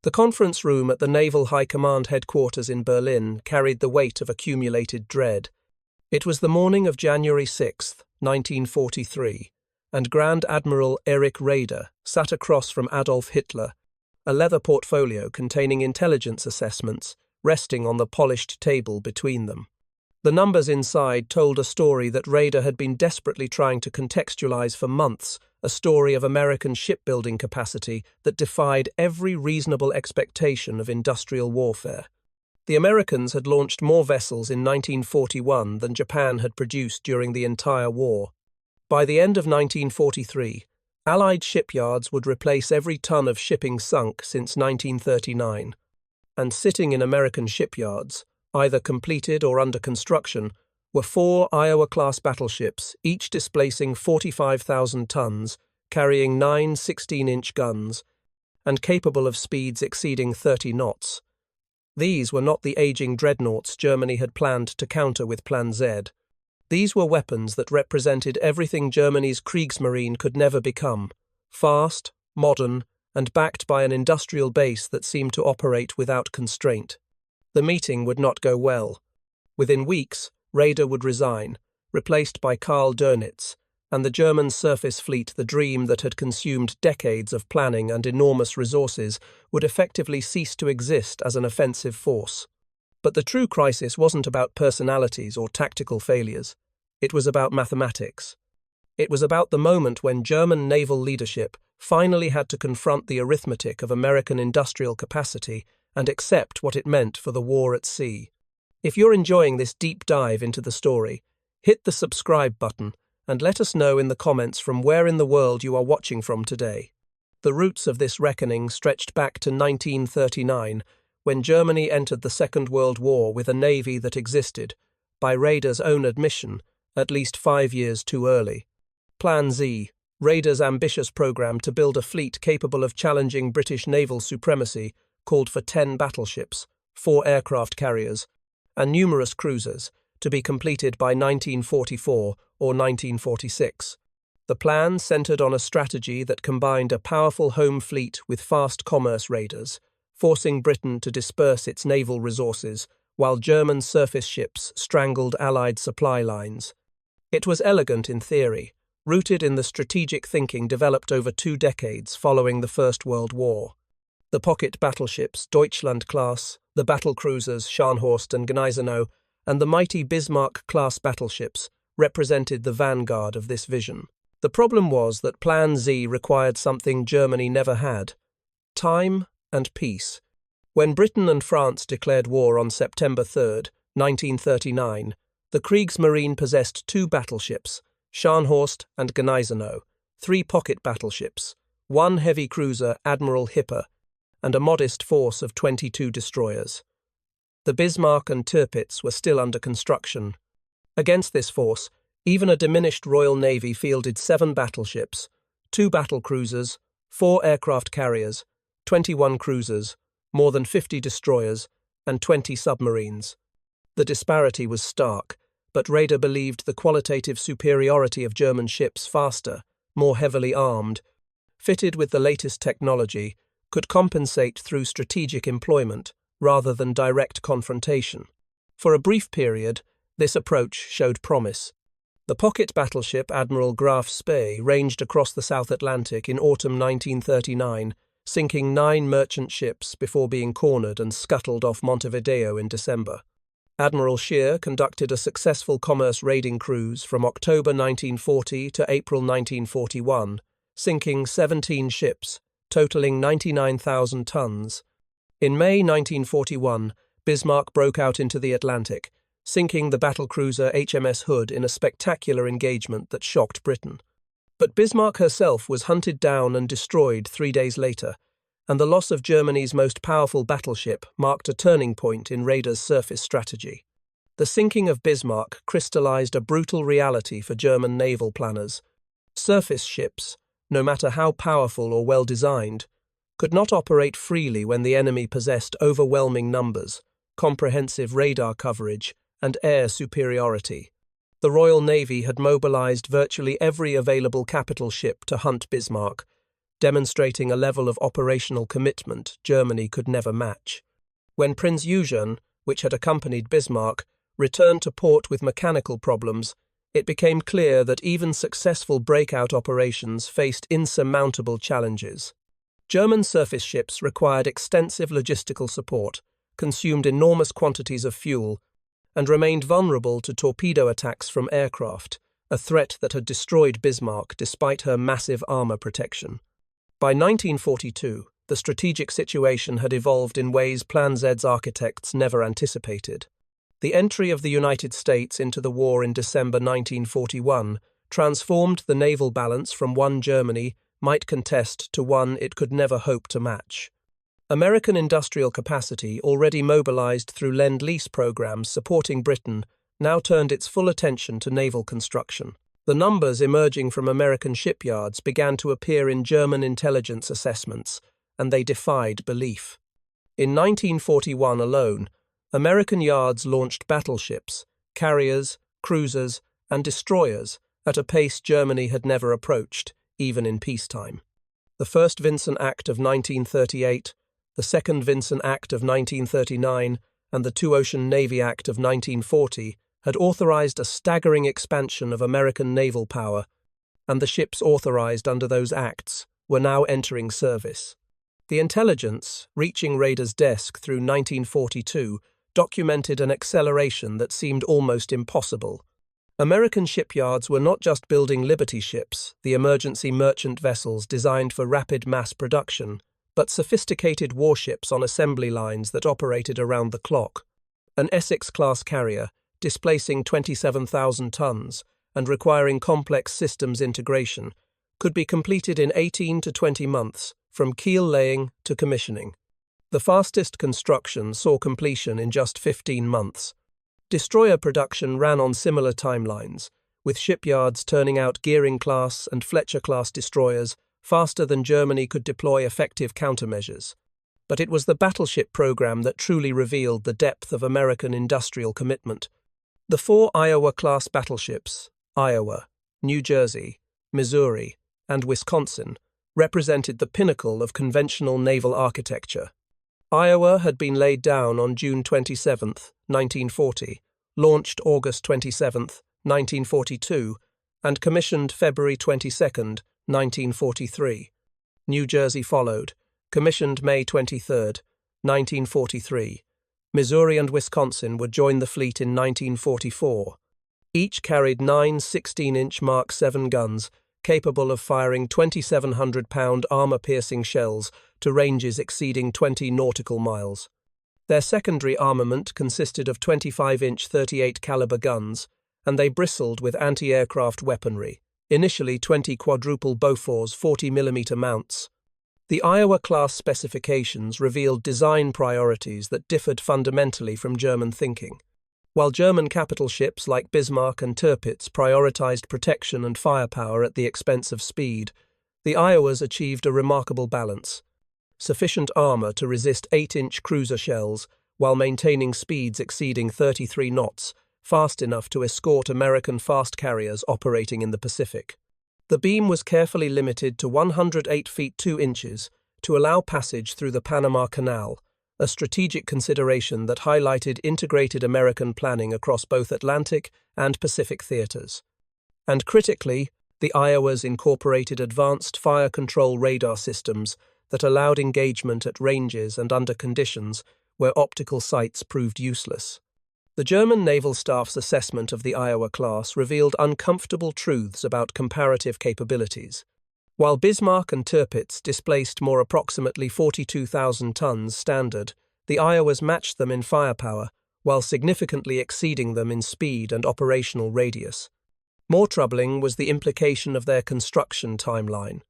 The conference room at the Naval High Command headquarters in Berlin carried the weight of accumulated dread. It was the morning of January 6, 1943, and Grand Admiral Erich Raeder sat across from Adolf Hitler, a leather portfolio containing intelligence assessments resting on the polished table between them. The numbers inside told a story that Raeder had been desperately trying to contextualize for months, a story of American shipbuilding capacity that defied every reasonable expectation of industrial warfare. The Americans had launched more vessels in 1941 than Japan had produced during the entire war. By the end of 1943, Allied shipyards would replace every ton of shipping sunk since 1939, and sitting in American shipyards, either completed or under construction, were 4 Iowa-class battleships, each displacing 45,000 tons, carrying 9 16-inch guns, and capable of speeds exceeding 30 knots. These were not the aging dreadnoughts Germany had planned to counter with Plan Z. These were weapons that represented everything Germany's Kriegsmarine could never become: fast, modern, and backed by an industrial base that seemed to operate without constraint. The meeting would not go well. Within weeks, Raeder would resign, replaced by Karl Dönitz, and the German surface fleet, the dream that had consumed decades of planning and enormous resources, would effectively cease to exist as an offensive force. But the true crisis wasn't about personalities or tactical failures. It was about mathematics. It was about the moment when German naval leadership finally had to confront the arithmetic of American industrial capacity and accept what it meant for the war at sea. If you're enjoying this deep dive into the story, hit the subscribe button and let us know in the comments from where in the world you are watching from today. The roots of this reckoning stretched back to 1939, when Germany entered the Second World War with a navy that existed, by Raeder's own admission, at least 5 years too early. Plan Z, Raeder's ambitious program to build a fleet capable of challenging British naval supremacy, called for 10 battleships, 4 aircraft carriers, and numerous cruisers, to be completed by 1944 or 1946. The plan centered on a strategy that combined a powerful home fleet with fast commerce raiders, forcing Britain to disperse its naval resources while German surface ships strangled Allied supply lines. It was elegant in theory, rooted in the strategic thinking developed over 2 decades following the First World War. The pocket battleships Deutschland-class, the battlecruisers Scharnhorst and Gneisenau, and the mighty Bismarck-class battleships represented the vanguard of this vision. The problem was that Plan Z required something Germany never had: time and peace. When Britain and France declared war on September 3, 1939, the Kriegsmarine possessed 2 battleships, Scharnhorst and Gneisenau, 3 pocket battleships, 1 heavy cruiser, Admiral Hipper, and a modest force of 22 destroyers. The Bismarck and Tirpitz were still under construction. Against this force, even a diminished Royal Navy fielded 7 battleships, 2 battlecruisers, 4 aircraft carriers, 21 cruisers, more than 50 destroyers, and 20 submarines. The disparity was stark, but Raeder believed the qualitative superiority of German ships, faster, more heavily armed, fitted with the latest technology, could compensate through strategic employment rather than direct confrontation. For a brief period, this approach showed promise. The pocket battleship Admiral Graf Spee ranged across the South Atlantic in autumn 1939, sinking 9 merchant ships before being cornered and scuttled off Montevideo in December. Admiral Scheer conducted a successful commerce raiding cruise from October 1940 to April 1941, sinking 17 ships, totaling 99,000 tons. In May 1941, Bismarck broke out into the Atlantic, sinking the battlecruiser HMS Hood in a spectacular engagement that shocked Britain. But Bismarck herself was hunted down and destroyed 3 days later, and the loss of Germany's most powerful battleship marked a turning point in Raeder's surface strategy. The sinking of Bismarck crystallized a brutal reality for German naval planners. Surface ships, no matter how powerful or well-designed, could not operate freely when the enemy possessed overwhelming numbers, comprehensive radar coverage, and air superiority. The Royal Navy had mobilized virtually every available capital ship to hunt Bismarck, demonstrating a level of operational commitment Germany could never match. When Prinz Eugen, which had accompanied Bismarck, returned to port with mechanical problems, it became clear that even successful breakout operations faced insurmountable challenges. German surface ships required extensive logistical support, consumed enormous quantities of fuel, and remained vulnerable to torpedo attacks from aircraft, a threat that had destroyed Bismarck despite her massive armor protection. By 1942, the strategic situation had evolved in ways Plan Z's architects never anticipated. The entry of the United States into the war in December 1941 transformed the naval balance from one Germany might contest to one it could never hope to match. American industrial capacity, already mobilized through Lend-Lease programs supporting Britain, now turned its full attention to naval construction. The numbers emerging from American shipyards began to appear in German intelligence assessments, and they defied belief. In 1941 alone, American yards launched battleships, carriers, cruisers, and destroyers at a pace Germany had never approached, even in peacetime. The First Vincent Act of 1938, the Second Vincent Act of 1939, and the Two-Ocean Navy Act of 1940 had authorized a staggering expansion of American naval power, and the ships authorized under those acts were now entering service. The intelligence, reaching Radar's desk through 1942, documented an acceleration that seemed almost impossible. American shipyards were not just building Liberty ships, the emergency merchant vessels designed for rapid mass production, but sophisticated warships on assembly lines that operated around the clock. An Essex-class carrier, displacing 27,000 tons and requiring complex systems integration, could be completed in 18 to 20 months, from keel laying to commissioning. The fastest construction saw completion in just 15 months. Destroyer production ran on similar timelines, with shipyards turning out Gearing-class and Fletcher-class destroyers faster than Germany could deploy effective countermeasures. But it was the battleship program that truly revealed the depth of American industrial commitment. The 4 Iowa-class battleships, Iowa, New Jersey, Missouri, and Wisconsin, represented the pinnacle of conventional naval architecture. Iowa had been laid down on June 27, 1940, launched August 27, 1942, and commissioned February 22, 1943. New Jersey followed, commissioned May 23, 1943. Missouri and Wisconsin would join the fleet in 1944. Each carried 9 16-inch Mark 7 guns, capable of firing 2,700-pound armor-piercing shells to ranges exceeding 20 nautical miles. Their secondary armament consisted of 25-inch 38-caliber guns, and they bristled with anti-aircraft weaponry, initially 20 quadruple Bofors 40mm mounts. The Iowa-class specifications revealed design priorities that differed fundamentally from German thinking. While German capital ships like Bismarck and Tirpitz prioritized protection and firepower at the expense of speed, the Iowas achieved a remarkable balance. Sufficient armor to resist 8-inch cruiser shells while maintaining speeds exceeding 33 knots, fast enough to escort American fast carriers operating in the Pacific. The beam was carefully limited to 108 feet 2 inches to allow passage through the Panama Canal, a strategic consideration that highlighted integrated American planning across both Atlantic and Pacific theaters. And critically, the Iowas incorporated advanced fire control radar systems that allowed engagement at ranges and under conditions where optical sights proved useless. The German Naval Staff's assessment of the Iowa class revealed uncomfortable truths about comparative capabilities. While Bismarck and Tirpitz displaced more approximately 42,000 tons standard, the Iowas matched them in firepower, while significantly exceeding them in speed and operational radius. More troubling was the implication of their construction timeline.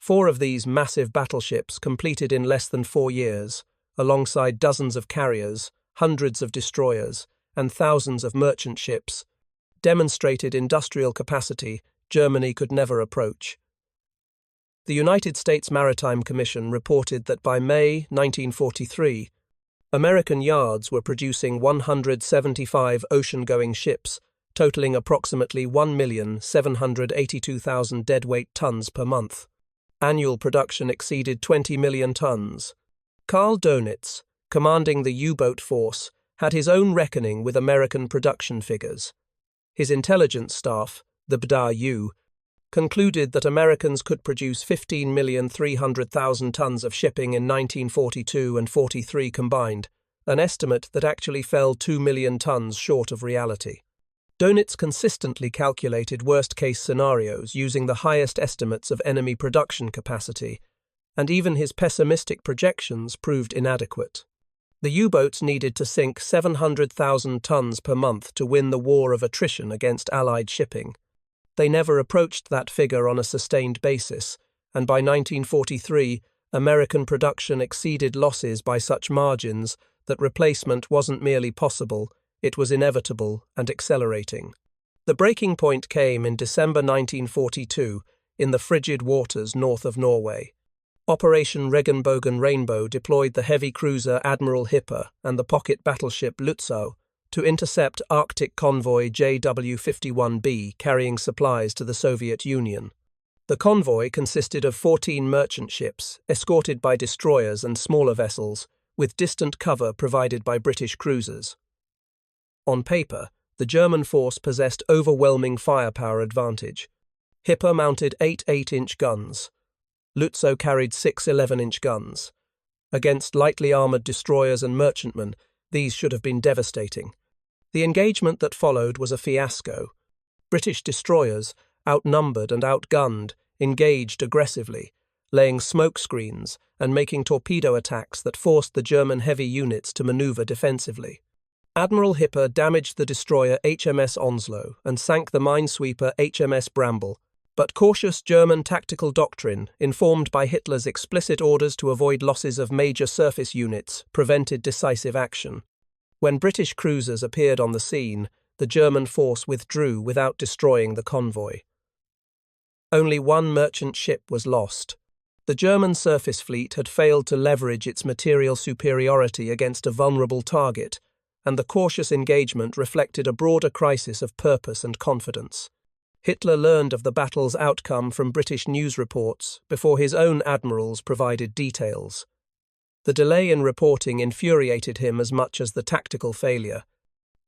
4 of these massive battleships completed in less than 4 years, alongside dozens of carriers, hundreds of destroyers, and thousands of merchant ships, demonstrated industrial capacity Germany could never approach. The United States Maritime Commission reported that by May 1943, American yards were producing 175 ocean-going ships, totaling approximately 1,782,000 deadweight tons per month. Annual production exceeded 20 million tons. Karl Dönitz, commanding the U-boat force, had his own reckoning with American production figures. His intelligence staff, the BDA-U, concluded that Americans could produce 15,300,000 tons of shipping in 1942 and 43 combined, an estimate that actually fell 2 million tons short of reality. Dönitz consistently calculated worst-case scenarios using the highest estimates of enemy production capacity, and even his pessimistic projections proved inadequate. The U-boats needed to sink 700,000 tons per month to win the war of attrition against Allied shipping. They never approached that figure on a sustained basis, and by 1943, American production exceeded losses by such margins that replacement wasn't merely possible, it was inevitable and accelerating. The breaking point came in December 1942 in the frigid waters north of Norway. Operation Regenbogen Rainbow deployed the heavy cruiser Admiral Hipper and the pocket battleship Lützow to intercept Arctic convoy JW-51B carrying supplies to the Soviet Union. The convoy consisted of 14 merchant ships, escorted by destroyers and smaller vessels, with distant cover provided by British cruisers. On paper, the German force possessed overwhelming firepower advantage. Hipper mounted 8 8-inch guns. Lützow carried 6 11-inch guns. Against lightly armoured destroyers and merchantmen, these should have been devastating. The engagement that followed was a fiasco. British destroyers, outnumbered and outgunned, engaged aggressively, laying smoke screens and making torpedo attacks that forced the German heavy units to manoeuvre defensively. Admiral Hipper damaged the destroyer HMS Onslow and sank the minesweeper HMS Bramble, but cautious German tactical doctrine, informed by Hitler's explicit orders to avoid losses of major surface units, prevented decisive action. When British cruisers appeared on the scene, the German force withdrew without destroying the convoy. Only one merchant ship was lost. The German surface fleet had failed to leverage its material superiority against a vulnerable target, and the cautious engagement reflected a broader crisis of purpose and confidence. Hitler learned of the battle's outcome from British news reports before his own admirals provided details. The delay in reporting infuriated him as much as the tactical failure.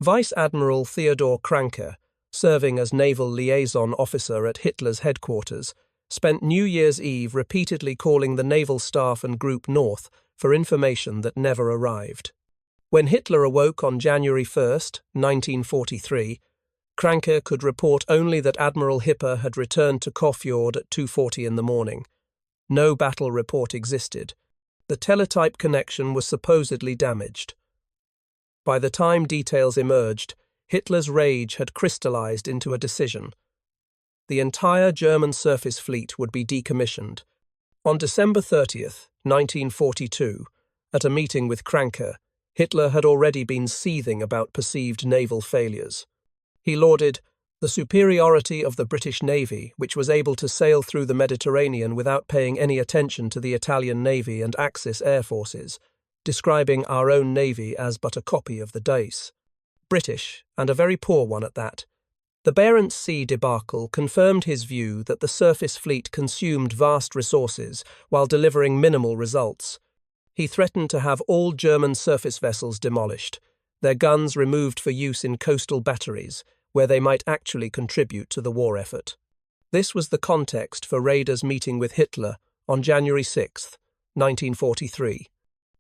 Vice Admiral Theodor Kranke, serving as naval liaison officer at Hitler's headquarters, spent New Year's Eve repeatedly calling the naval staff and Group North for information that never arrived. When Hitler awoke on January 1, 1943, Kranke could report only that Admiral Hipper had returned to Kofjord at 2:40 in the morning. No battle report existed. The teletype connection was supposedly damaged. By the time details emerged, Hitler's rage had crystallized into a decision. The entire German surface fleet would be decommissioned. On December 30, 1942, at a meeting with Kranke, Hitler had already been seething about perceived naval failures. He lauded the superiority of the British Navy, which was able to sail through the Mediterranean without paying any attention to the Italian Navy and Axis air forces, describing our own Navy as but a copy of the Dace. British, and a very poor one at that. The Barents Sea debacle confirmed his view that the surface fleet consumed vast resources while delivering minimal results. He threatened to have all German surface vessels demolished, their guns removed for use in coastal batteries, where they might actually contribute to the war effort. This was the context for Raeder's meeting with Hitler on January 6, 1943.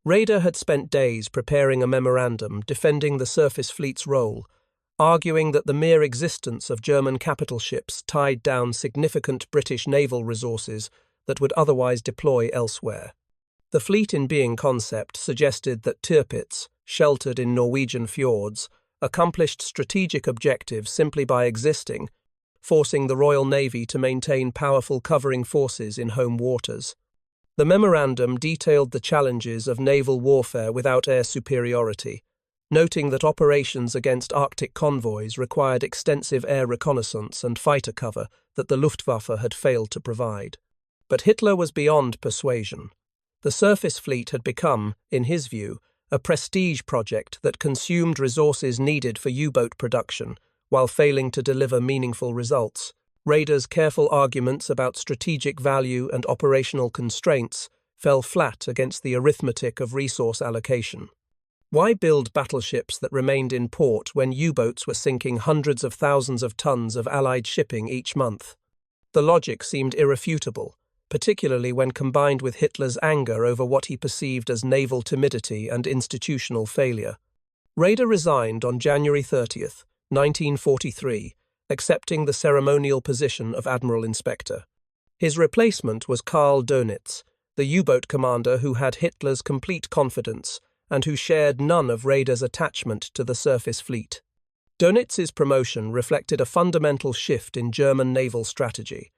Raeder had spent days preparing a memorandum defending the surface fleet's role, arguing that the mere existence of German capital ships tied down significant British naval resources that would otherwise deploy elsewhere. The fleet in being concept suggested that Tirpitz, sheltered in Norwegian fjords, accomplished strategic objectives simply by existing, forcing the Royal Navy to maintain powerful covering forces in home waters. The memorandum detailed the challenges of naval warfare without air superiority, noting that operations against Arctic convoys required extensive air reconnaissance and fighter cover that the Luftwaffe had failed to provide. But Hitler was beyond persuasion. The surface fleet had become, in his view, a prestige project that consumed resources needed for U-boat production while failing to deliver meaningful results. Raiders' careful arguments about strategic value and operational constraints fell flat against the arithmetic of resource allocation. Why build battleships that remained in port when U-boats were sinking hundreds of thousands of tons of Allied shipping each month? The logic seemed irrefutable, particularly when combined with Hitler's anger over what he perceived as naval timidity and institutional failure. Raeder resigned on January 30th, 1943, accepting the ceremonial position of Admiral Inspector. His replacement was Karl Dönitz, the U-boat commander who had Hitler's complete confidence and who shared none of Raeder's attachment to the surface fleet. Dönitz's promotion reflected a fundamental shift in German naval strategy: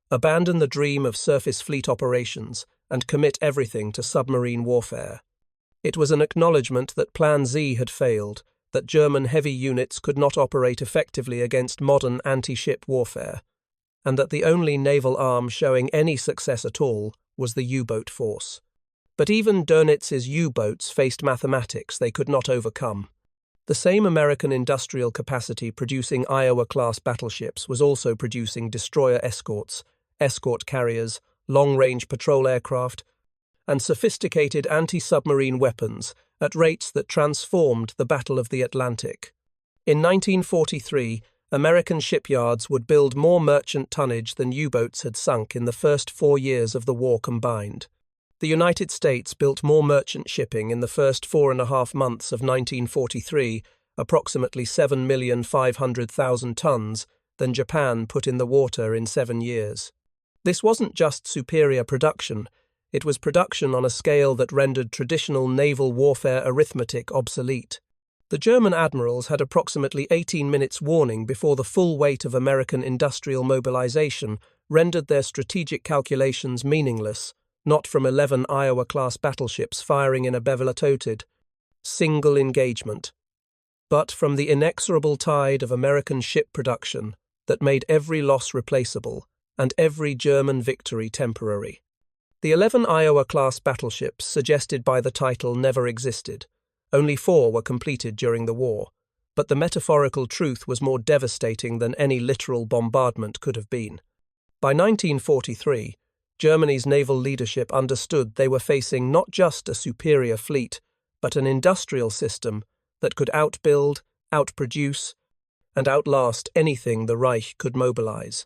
abandon the dream of surface fleet operations and commit everything to submarine warfare. It was an acknowledgement that Plan Z had failed, that German heavy units could not operate effectively against modern anti-ship warfare, and that the only naval arm showing any success at all was the U-boat force. But even Dönitz's U-boats faced mathematics they could not overcome. The same American industrial capacity producing Iowa-class battleships was also producing destroyer escorts, escort carriers, long-range patrol aircraft, and sophisticated anti-submarine weapons at rates that transformed the Battle of the Atlantic. In 1943, American shipyards would build more merchant tonnage than U-boats had sunk in the first 4 years of the war combined. The United States built more merchant shipping in the first 4.5 months of 1943, approximately 7,500,000 tons, than Japan put in the water in 7 years. This wasn't just superior production, it was production on a scale that rendered traditional naval warfare arithmetic obsolete. The German admirals had approximately 18 minutes warning before the full weight of American industrial mobilization rendered their strategic calculations meaningless, not from 11 Iowa-class battleships firing in a bevelatoted, single engagement, but from the inexorable tide of American ship production that made every loss replaceable and every German victory temporary. The 11 Iowa-class battleships suggested by the title never existed. Only 4 were completed during the war, but the metaphorical truth was more devastating than any literal bombardment could have been. By 1943, Germany's naval leadership understood they were facing not just a superior fleet, but an industrial system that could outbuild, outproduce, and outlast anything the Reich could mobilize.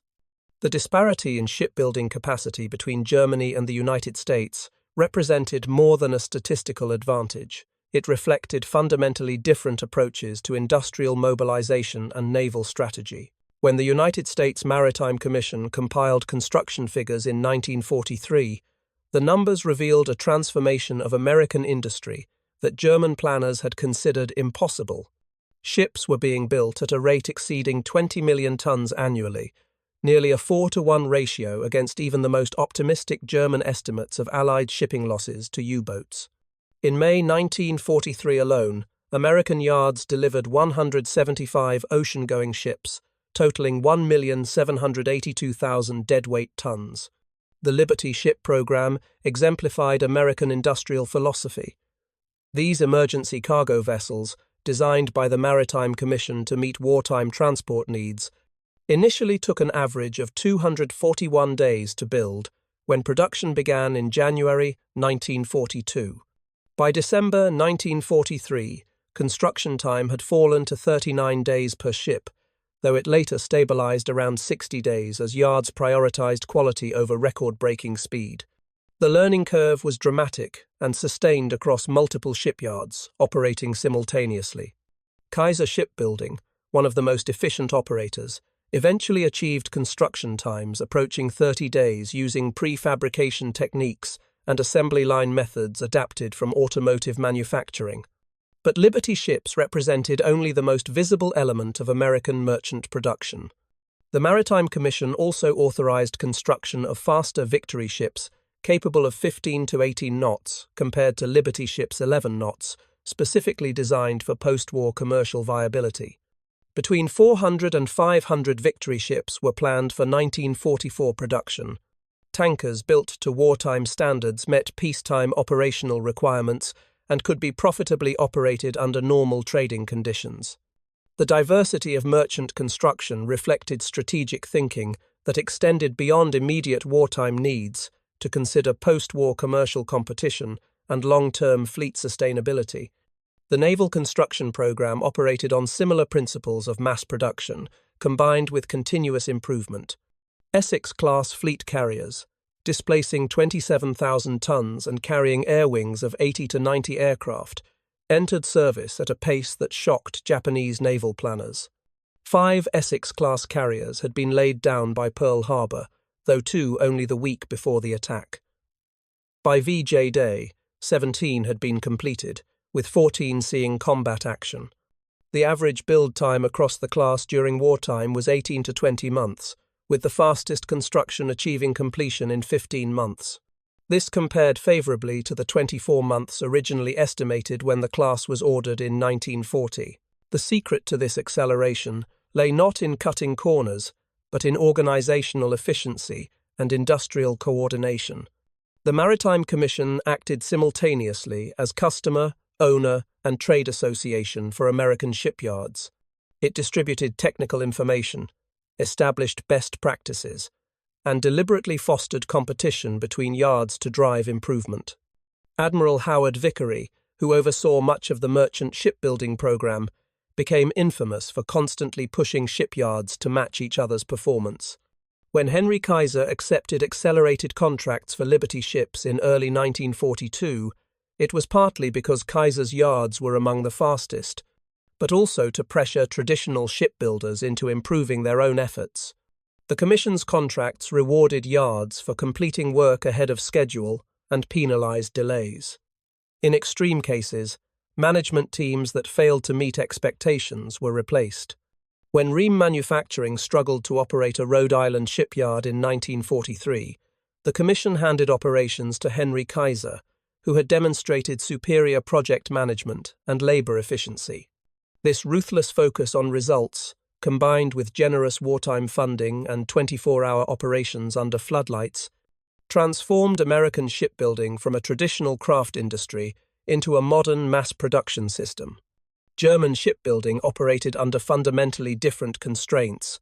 The disparity in shipbuilding capacity between Germany and the United States represented more than a statistical advantage. It reflected fundamentally different approaches to industrial mobilization and naval strategy. When the United States Maritime Commission compiled construction figures in 1943, the numbers revealed a transformation of American industry that German planners had considered impossible. Ships were being built at a rate exceeding 20 million tons annually, nearly a 4-to-1 ratio against even the most optimistic German estimates of Allied shipping losses to U-boats. In May 1943 alone, American yards delivered 175 ocean-going ships, totaling 1,782,000 deadweight tons. The Liberty ship program exemplified American industrial philosophy. These emergency cargo vessels, designed by the Maritime Commission to meet wartime transport needs, initially took an average of 241 days to build, when production began in January 1942. By December 1943, construction time had fallen to 39 days per ship, though it later stabilized around 60 days as yards prioritized quality over record-breaking speed. The learning curve was dramatic and sustained across multiple shipyards, operating simultaneously. Kaiser Shipbuilding, one of the most efficient operators, eventually achieved construction times approaching 30 days using prefabrication techniques and assembly line methods adapted from automotive manufacturing. But Liberty ships represented only the most visible element of American merchant production. The Maritime Commission also authorized construction of faster Victory ships capable of 15 to 18 knots compared to Liberty ships' 11 knots, specifically designed for post-war commercial viability. Between 400 and 500 Victory ships were planned for 1944 production. Tankers built to wartime standards met peacetime operational requirements and could be profitably operated under normal trading conditions. The diversity of merchant construction reflected strategic thinking, that extended beyond immediate wartime needs to consider post-war commercial competition and long-term fleet sustainability. The naval construction program operated on similar principles of mass production, combined with continuous improvement. Essex-class fleet carriers, displacing 27,000 tons and carrying air wings of 80 to 90 aircraft, entered service at a pace that shocked Japanese naval planners. 5 Essex-class carriers had been laid down by Pearl Harbor, though 2 only the week before the attack. By VJ Day, 17 had been completed, with 14 seeing combat action. The average build time across the class during wartime was 18 to 20 months, with the fastest construction achieving completion in 15 months. This compared favourably to the 24 months originally estimated when the class was ordered in 1940. The secret to this acceleration lay not in cutting corners, but in organisational efficiency and industrial coordination. The Maritime Commission acted simultaneously as customer, owner, and trade association for American shipyards. It distributed technical information, established best practices, and deliberately fostered competition between yards to drive improvement. Admiral Howard Vickery, who oversaw much of the merchant shipbuilding program, became infamous for constantly pushing shipyards to match each other's performance. When Henry Kaiser accepted accelerated contracts for Liberty ships in early 1942, it was partly because Kaiser's yards were among the fastest, but also to pressure traditional shipbuilders into improving their own efforts. The Commission's contracts rewarded yards for completing work ahead of schedule and penalised delays. In extreme cases, management teams that failed to meet expectations were replaced. When Rheem Manufacturing struggled to operate a Rhode Island shipyard in 1943, the Commission handed operations to Henry Kaiser, who had demonstrated superior project management and labour efficiency. This ruthless focus on results, combined with generous wartime funding and 24-hour operations under floodlights, transformed American shipbuilding from a traditional craft industry into a modern mass production system. German shipbuilding operated under fundamentally different constraints.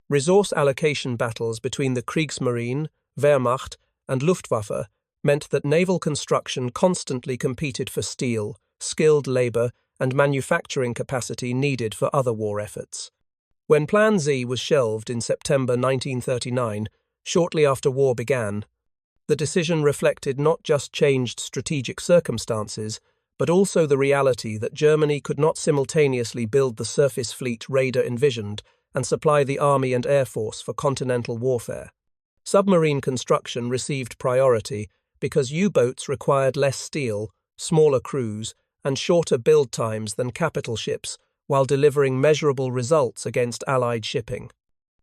Resource allocation battles between the Kriegsmarine, Wehrmacht, and Luftwaffe meant that naval construction constantly competed for steel, skilled labour, and manufacturing capacity needed for other war efforts. When Plan Z was shelved in September 1939, shortly after war began, the decision reflected not just changed strategic circumstances, but also the reality that Germany could not simultaneously build the surface fleet Raeder envisioned and supply the Army and Air Force for continental warfare. Submarine construction received priority because U-boats required less steel, smaller crews, and shorter build times than capital ships, while delivering measurable results against Allied shipping.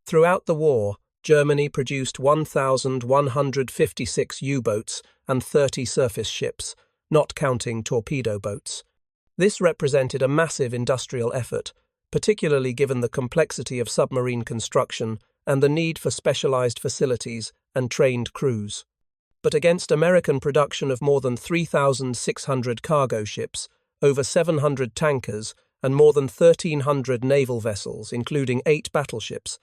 Throughout the war, Germany produced 1,156 U-boats and 30 surface ships, not counting torpedo boats. This represented a massive industrial effort, particularly given the complexity of submarine construction and the need for specialized facilities and trained crews. But against American production of more than 3,600 cargo ships, over 700 tankers, and more than 1,300 naval vessels, including 8 battleships,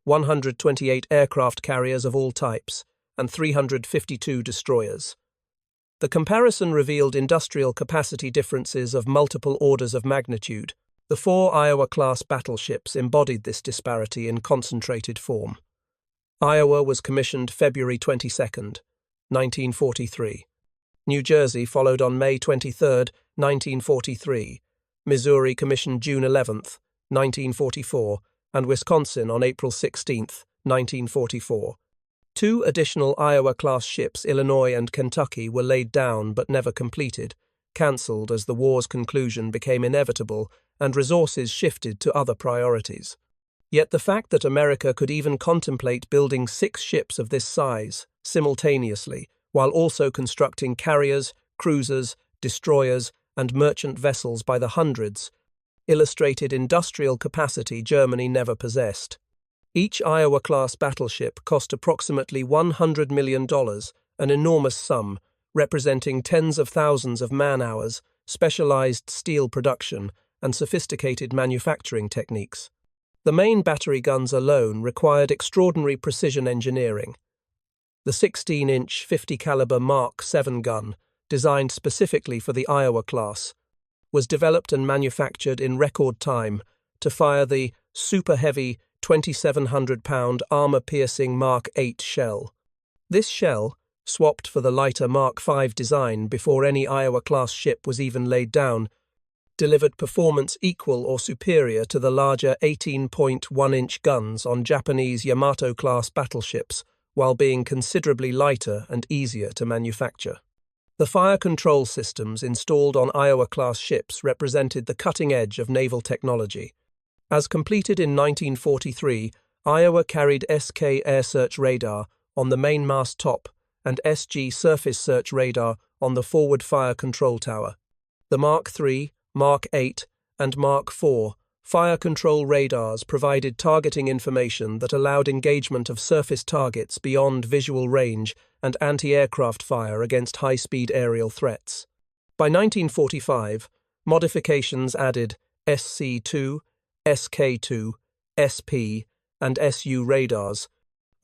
128 aircraft carriers of all types, and 352 destroyers. The comparison revealed industrial capacity differences of multiple orders of magnitude. The 4 Iowa-class battleships embodied this disparity in concentrated form. Iowa was commissioned February 22, 1943. New Jersey followed on May 23, 1943. Missouri commissioned June 11, 1944, and Wisconsin on April 16, 1944. 2 additional Iowa-class ships, Illinois and Kentucky, were laid down but never completed, cancelled as the war's conclusion became inevitable and resources shifted to other priorities. Yet the fact that America could even contemplate building 6 ships of this size simultaneously, while also constructing carriers, cruisers, destroyers, and merchant vessels by the hundreds, illustrated industrial capacity Germany never possessed. Each Iowa-class battleship cost approximately $100 million, an enormous sum, representing tens of thousands of man-hours, specialized steel production, and sophisticated manufacturing techniques. The main battery guns alone required extraordinary precision engineering. The 16-inch 50-caliber Mark 7 gun, designed specifically for the Iowa class, was developed and manufactured in record time to fire the super-heavy 2,700-pound armor-piercing Mark 8 shell. This shell, swapped for the lighter Mark 5 design before any Iowa-class ship was even laid down, delivered performance equal or superior to the larger 18.1-inch guns on Japanese Yamato-class battleships, while being considerably lighter and easier to manufacture. The fire control systems installed on Iowa-class ships represented the cutting edge of naval technology. As completed in 1943, Iowa carried SK air search radar on the mainmast top and SG surface search radar on the forward fire control tower. The Mark III, Mark 8, and Mark IV fire control radars provided targeting information that allowed engagement of surface targets beyond visual range and anti-aircraft fire against high-speed aerial threats. By 1945, modifications added SC-2, SK-2, SP, and SU radars,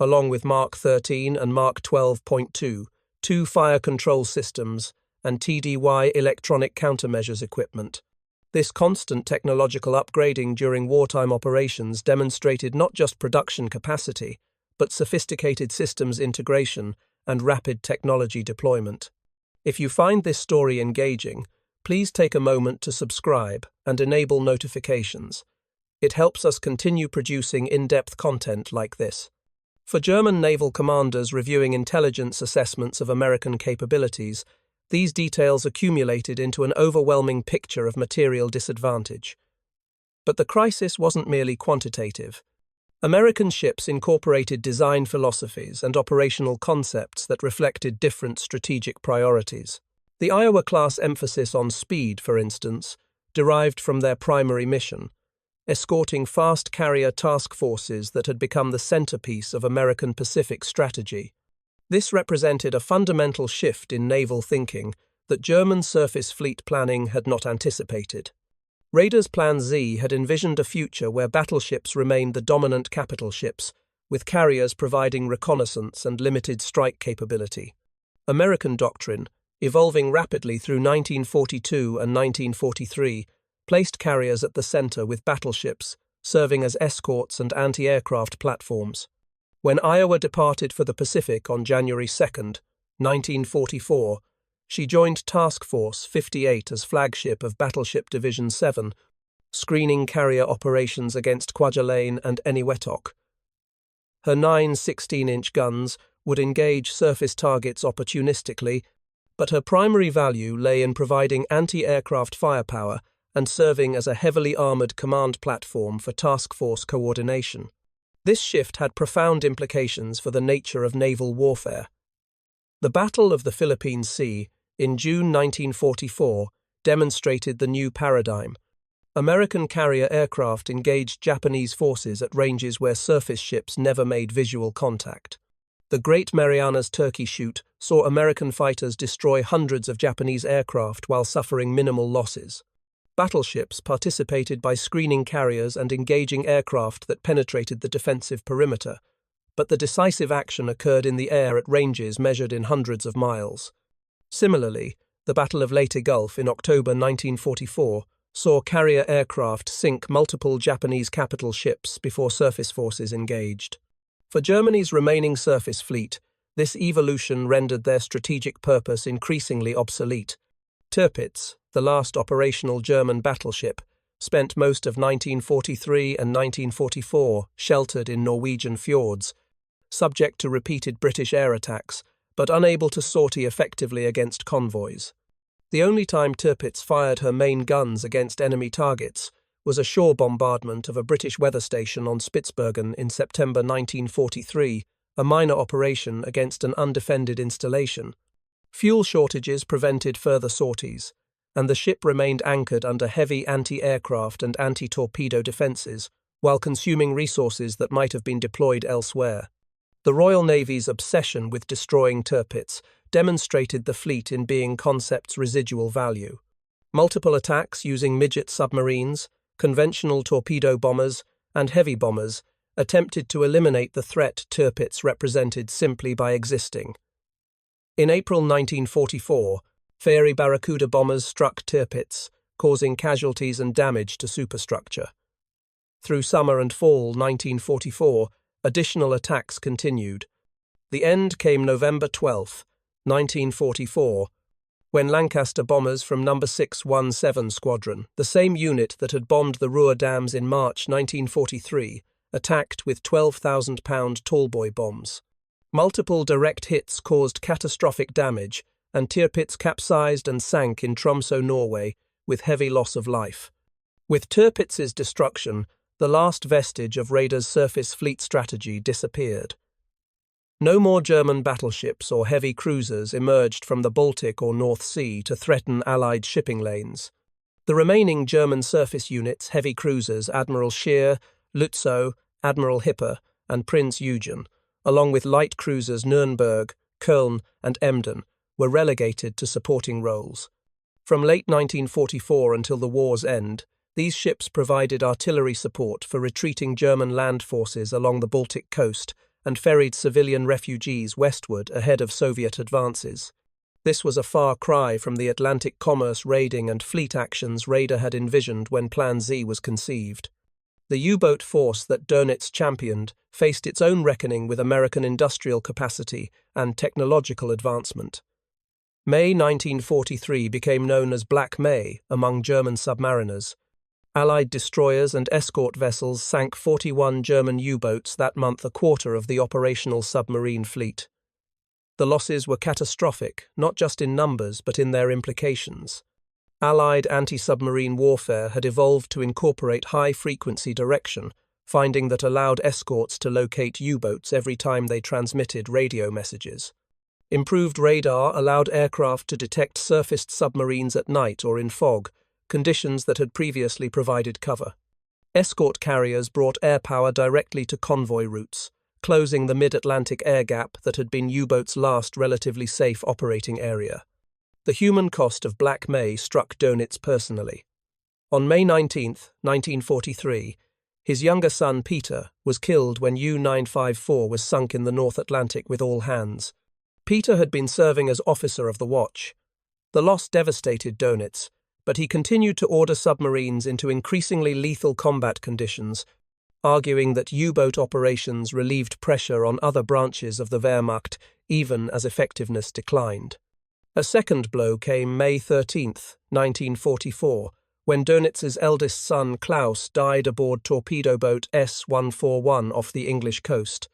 along with Mark 13 and Mark 12.2, two fire control systems, and TDY electronic countermeasures equipment. This constant technological upgrading during wartime operations demonstrated not just production capacity, but sophisticated systems integration and rapid technology deployment. If you find this story engaging, please take a moment to subscribe and enable notifications. It helps us continue producing in-depth content like this. For German naval commanders reviewing intelligence assessments of American capabilities, these details accumulated into an overwhelming picture of material disadvantage. But the crisis wasn't merely quantitative. American ships incorporated design philosophies and operational concepts that reflected different strategic priorities. The Iowa-class emphasis on speed, for instance, derived from their primary mission, escorting fast carrier task forces that had become the centerpiece of American Pacific strategy. This represented a fundamental shift in naval thinking that German surface fleet planning had not anticipated. Radar's Plan Z had envisioned a future where battleships remained the dominant capital ships, with carriers providing reconnaissance and limited strike capability. American doctrine, evolving rapidly through 1942 and 1943, placed carriers at the center with battleships, serving as escorts and anti-aircraft platforms. When Iowa departed for the Pacific on January 2, 1944, she joined Task Force 58 as flagship of Battleship Division 7, screening carrier operations against Kwajalein and Eniwetok. Her 9 16-inch guns would engage surface targets opportunistically, but her primary value lay in providing anti-aircraft firepower and serving as a heavily armored command platform for task force coordination. This shift had profound implications for the nature of naval warfare. The Battle of the Philippine Sea in June 1944 demonstrated the new paradigm. American carrier aircraft engaged Japanese forces at ranges where surface ships never made visual contact. The Great Marianas Turkey Shoot saw American fighters destroy hundreds of Japanese aircraft while suffering minimal losses. Battleships participated by screening carriers and engaging aircraft that penetrated the defensive perimeter, but the decisive action occurred in the air at ranges measured in hundreds of miles. Similarly, the Battle of Leyte Gulf in October 1944 saw carrier aircraft sink multiple Japanese capital ships before surface forces engaged. For Germany's remaining surface fleet, this evolution rendered their strategic purpose increasingly obsolete. Tirpitz, the last operational German battleship, spent most of 1943 and 1944 sheltered in Norwegian fjords, subject to repeated British air attacks, but unable to sortie effectively against convoys. The only time Tirpitz fired her main guns against enemy targets was a shore bombardment of a British weather station on Spitsbergen in September 1943, a minor operation against an undefended installation. Fuel shortages prevented further sorties, and the ship remained anchored under heavy anti-aircraft and anti-torpedo defences, while consuming resources that might have been deployed elsewhere. The Royal Navy's obsession with destroying Tirpitz demonstrated the fleet in being concept's residual value. Multiple attacks using midget submarines, conventional torpedo bombers, and heavy bombers, attempted to eliminate the threat Tirpitz represented simply by existing. In April 1944, Fairey Barracuda bombers struck Tirpitz, causing casualties and damage to superstructure. Through summer and fall 1944, additional attacks continued. The end came November 12, 1944, when Lancaster bombers from No. 617 Squadron, the same unit that had bombed the Ruhr dams in March 1943, attacked with 12,000-pound tallboy bombs. Multiple direct hits caused catastrophic damage, and Tirpitz capsized and sank in Tromsø, Norway, with heavy loss of life. With Tirpitz's destruction, the last vestige of Radar's surface fleet strategy disappeared. No more German battleships or heavy cruisers emerged from the Baltic or North Sea to threaten Allied shipping lanes. The remaining German surface units, heavy cruisers Admiral Scheer, Lützow, Admiral Hipper, and Prinz Eugen, along with light cruisers Nürnberg, Köln, and Emden, were relegated to supporting roles. From late 1944 until the war's end, these ships provided artillery support for retreating German land forces along the Baltic coast and ferried civilian refugees westward ahead of Soviet advances. This was a far cry from the Atlantic commerce raiding and fleet actions Rader had envisioned when Plan Z was conceived. The U-boat force that Dönitz championed faced its own reckoning with American industrial capacity and technological advancement. May 1943 became known as Black May among German submariners. Allied destroyers and escort vessels sank 41 German U-boats that month, a quarter of the operational submarine fleet. The losses were catastrophic, not just in numbers but in their implications. Allied anti-submarine warfare had evolved to incorporate high-frequency direction, finding that allowed escorts to locate U-boats every time they transmitted radio messages. Improved radar allowed aircraft to detect surfaced submarines at night or in fog, conditions that had previously provided cover. Escort carriers brought air power directly to convoy routes, closing the mid-Atlantic air gap that had been U-boats' last relatively safe operating area. The human cost of Black May struck Dönitz personally. On May 19, 1943, his younger son Peter was killed when U-954 was sunk in the North Atlantic with all hands. Peter had been serving as officer of the watch. The loss devastated Dönitz, but he continued to order submarines into increasingly lethal combat conditions, arguing that U-boat operations relieved pressure on other branches of the Wehrmacht even as effectiveness declined. A second blow came May 13, 1944, when Dönitz's eldest son Klaus died aboard torpedo boat S-141 off the English coast.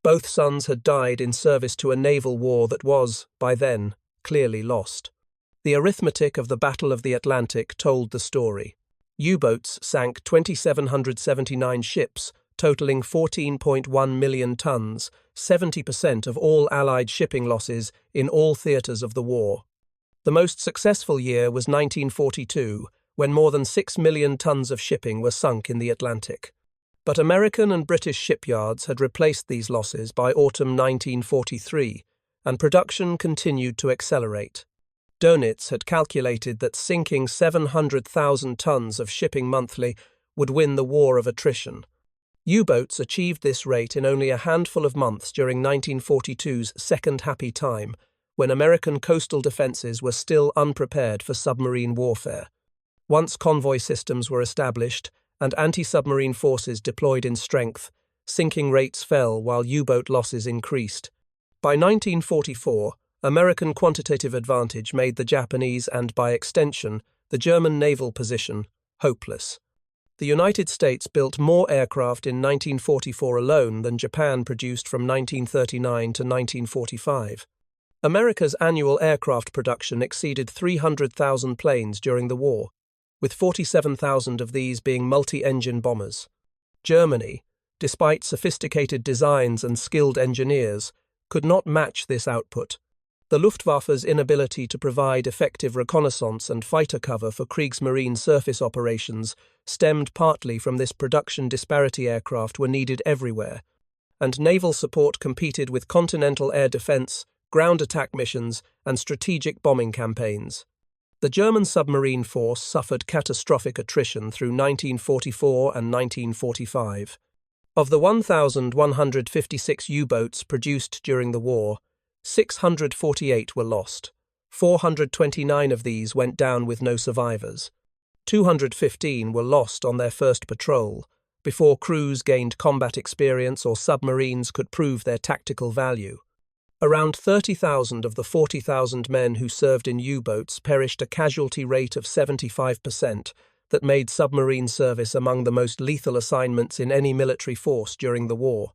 Both sons had died in service to a naval war that was, by then, clearly lost. The arithmetic of the Battle of the Atlantic told the story. U-boats sank 2,779 ships, totaling 14.1 million tons, 70% of all Allied shipping losses in all theatres of the war. The most successful year was 1942, when more than 6 million tons of shipping were sunk in the Atlantic. But American and British shipyards had replaced these losses by autumn 1943, and production continued to accelerate. Dönitz had calculated that sinking 700,000 tons of shipping monthly would win the war of attrition. U-boats achieved this rate in only a handful of months during 1942's second happy time, when American coastal defenses were still unprepared for submarine warfare. Once convoy systems were established and anti-submarine forces deployed in strength, sinking rates fell while U-boat losses increased. By 1944, American quantitative advantage made the Japanese and, by extension, the German naval position hopeless. The United States built more aircraft in 1944 alone than Japan produced from 1939 to 1945. America's annual aircraft production exceeded 300,000 planes during the war, with 47,000 of these being multi-engine bombers. Germany, despite sophisticated designs and skilled engineers, could not match this output. The Luftwaffe's inability to provide effective reconnaissance and fighter cover for Kriegsmarine surface operations stemmed partly from this production disparity. Aircraft were needed everywhere, and naval support competed with continental air defense, ground attack missions, and strategic bombing campaigns. The German submarine force suffered catastrophic attrition through 1944 and 1945. Of the 1,156 U-boats produced during the war, 648 were lost. 429 of these went down with no survivors. 215 were lost on their first patrol, before crews gained combat experience or submarines could prove their tactical value. Around 30,000 of the 40,000 men who served in U-boats perished, a casualty rate of 75%, that made submarine service among the most lethal assignments in any military force during the war.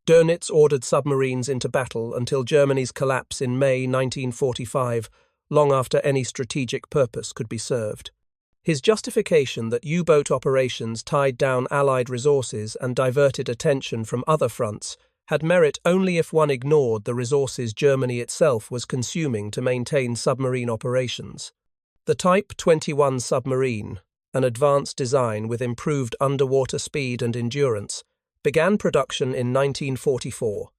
Dönitz ordered submarines into battle until Germany's collapse in May 1945, long after any strategic purpose could be served. His justification that U-boat operations tied down Allied resources and diverted attention from other fronts had merit only if one ignored the resources Germany itself was consuming to maintain submarine operations. The Type 21 submarine, an advanced design with improved underwater speed and endurance, began production in 1944.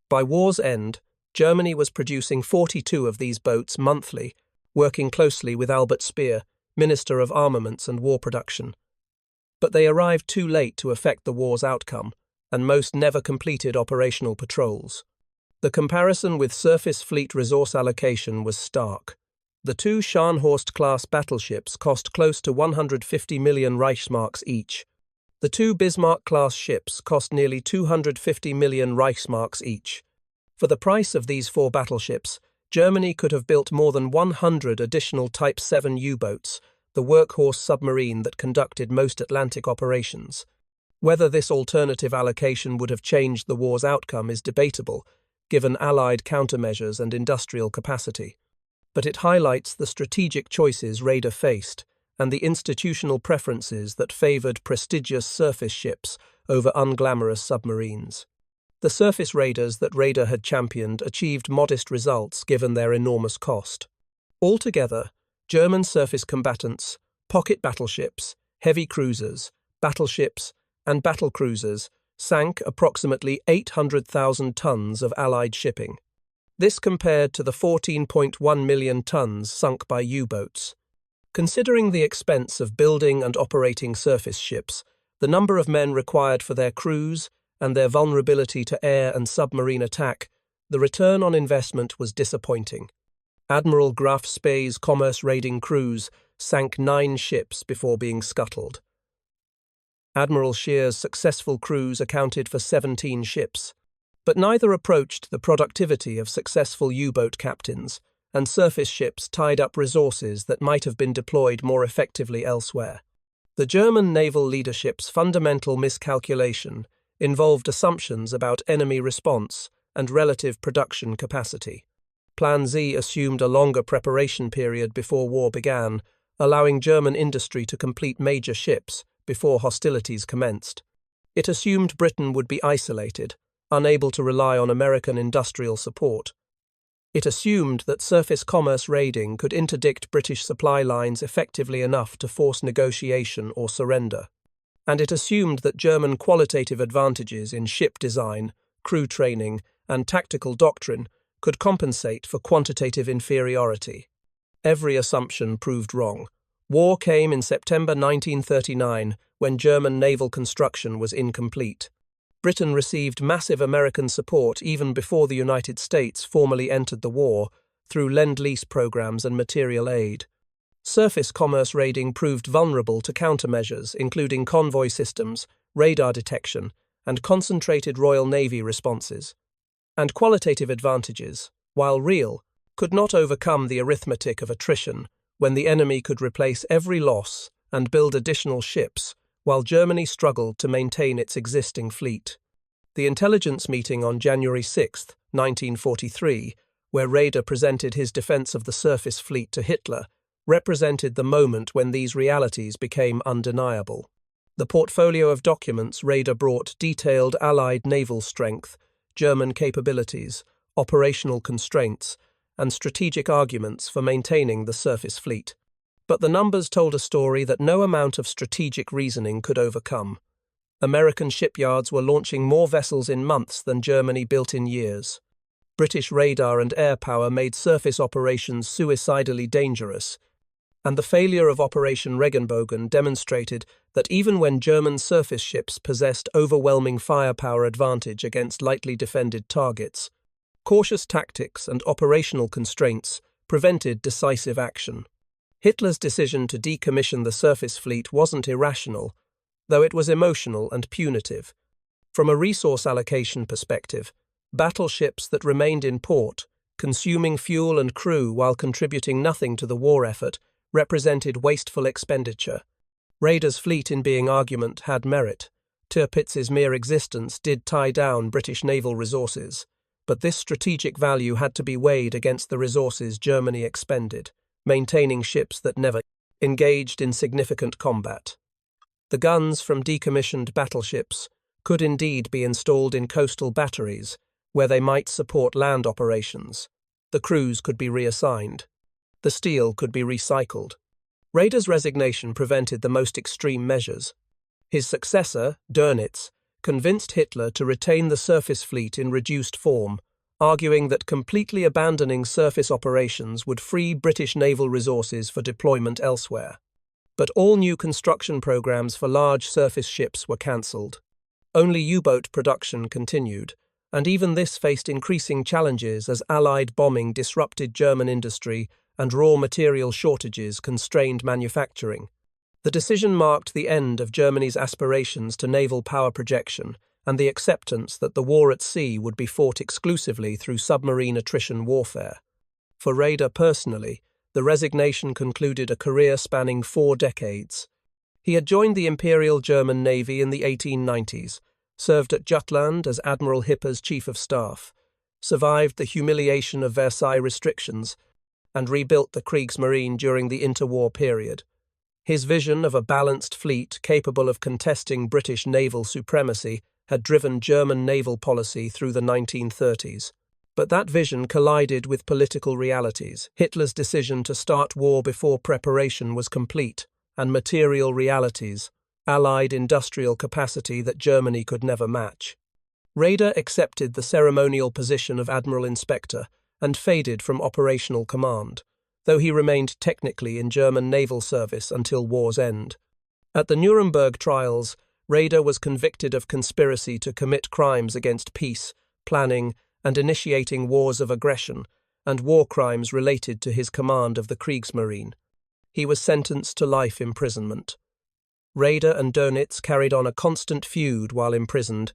By war's end, Germany was producing 42 of these boats monthly, working closely with Albert Speer, Minister of Armaments and War Production. But they arrived too late to affect the war's outcome, and most never completed operational patrols. The comparison with surface fleet resource allocation was stark. The two Scharnhorst-class battleships cost close to 150 million Reichsmarks each. The two Bismarck-class ships cost nearly 250 million Reichsmarks each. For the price of these four battleships, Germany could have built more than 100 additional Type 7 U-boats, the workhorse submarine that conducted most Atlantic operations. Whether this alternative allocation would have changed the war's outcome is debatable, given Allied countermeasures and industrial capacity. But it highlights the strategic choices Raeder faced and the institutional preferences that favored prestigious surface ships over unglamorous submarines. The surface raiders that Raeder had championed achieved modest results given their enormous cost. Altogether, German surface combatants, pocket battleships, heavy cruisers, battleships, and battlecruisers sank approximately 800,000 tons of Allied shipping. This compared to the 14.1 million tons sunk by U-boats. Considering the expense of building and operating surface ships, the number of men required for their crews, and their vulnerability to air and submarine attack, the return on investment was disappointing. Admiral Graf Spey's commerce-raiding crews sank 9 ships before being scuttled. Admiral Scheer's successful crews accounted for 17 ships. But neither approached the productivity of successful U-boat captains, and surface ships tied up resources that might have been deployed more effectively elsewhere. The German naval leadership's fundamental miscalculation involved assumptions about enemy response and relative production capacity. Plan Z assumed a longer preparation period before war began, allowing German industry to complete major ships before hostilities commenced. It assumed Britain would be isolated, unable to rely on American industrial support. It assumed that surface commerce raiding could interdict British supply lines effectively enough to force negotiation or surrender. And it assumed that German qualitative advantages in ship design, crew training, and tactical doctrine could compensate for quantitative inferiority. Every assumption proved wrong. War came in September 1939, when German naval construction was incomplete. Britain received massive American support even before the United States formally entered the war, through Lend-Lease programs and material aid. Surface commerce raiding proved vulnerable to countermeasures, including convoy systems, radar detection, and concentrated Royal Navy responses. And qualitative advantages, while real, could not overcome the arithmetic of attrition, when the enemy could replace every loss and build additional ships, while Germany struggled to maintain its existing fleet. The intelligence meeting on January 6, 1943, where Raeder presented his defense of the surface fleet to Hitler, represented the moment when these realities became undeniable. The portfolio of documents Raeder brought detailed Allied naval strength, German capabilities, operational constraints, and strategic arguments for maintaining the surface fleet. But the numbers told a story that no amount of strategic reasoning could overcome. American shipyards were launching more vessels in months than Germany built in years. British radar and air power made surface operations suicidally dangerous, and the failure of Operation Regenbogen demonstrated that even when German surface ships possessed overwhelming firepower advantage against lightly defended targets, cautious tactics and operational constraints prevented decisive action. Hitler's decision to decommission the surface fleet wasn't irrational, though it was emotional and punitive. From a resource allocation perspective, battleships that remained in port, consuming fuel and crew while contributing nothing to the war effort, represented wasteful expenditure. Raeder's fleet in being argument had merit. Tirpitz's mere existence did tie down British naval resources, but this strategic value had to be weighed against the resources Germany expended, maintaining ships that never engaged in significant combat. The guns from decommissioned battleships could indeed be installed in coastal batteries, where they might support land operations. The crews could be reassigned. The steel could be recycled. Raeder's resignation prevented the most extreme measures. His successor, Dönitz, convinced Hitler to retain the surface fleet in reduced form, arguing that completely abandoning surface operations would free British naval resources for deployment elsewhere. But all new construction programs for large surface ships were cancelled. Only U-boat production continued, and even this faced increasing challenges as Allied bombing disrupted German industry and raw material shortages constrained manufacturing. The decision marked the end of Germany's aspirations to naval power projection and the acceptance that the war at sea would be fought exclusively through submarine attrition warfare. For Raeder personally, the resignation concluded a career spanning 4 decades. He had joined the Imperial German Navy in the 1890s, served at Jutland as Admiral Hipper's Chief of Staff, survived the humiliation of Versailles restrictions, and rebuilt the Kriegsmarine during the interwar period. His vision of a balanced fleet capable of contesting British naval supremacy had driven German naval policy through the 1930s. But that vision collided with political realities. Hitler's decision to start war before preparation was complete, and material realities, Allied industrial capacity that Germany could never match. Raeder accepted the ceremonial position of Admiral Inspector and faded from operational command, though he remained technically in German naval service until war's end. At the Nuremberg trials, Raeder was convicted of conspiracy to commit crimes against peace, planning, and initiating wars of aggression, and war crimes related to his command of the Kriegsmarine. He was sentenced to life imprisonment. Raeder and Dönitz carried on a constant feud while imprisoned,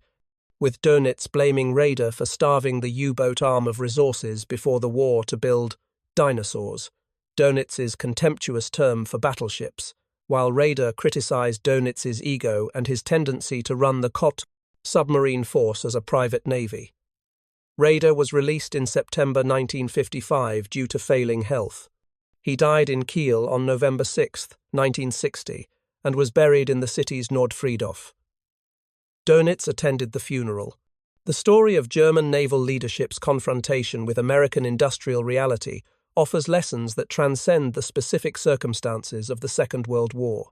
with Dönitz blaming Raeder for starving the U-boat arm of resources before the war to build dinosaurs, Dönitz's contemptuous term for battleships, while Raeder criticized Dönitz's ego and his tendency to run the KOT submarine force as a private navy. Raeder was released in September 1955 due to failing health. He died in Kiel on November 6, 1960, and was buried in the city's Nordfriedhof. Dönitz attended the funeral. The story of German naval leadership's confrontation with American industrial reality offers lessons that transcend the specific circumstances of the Second World War.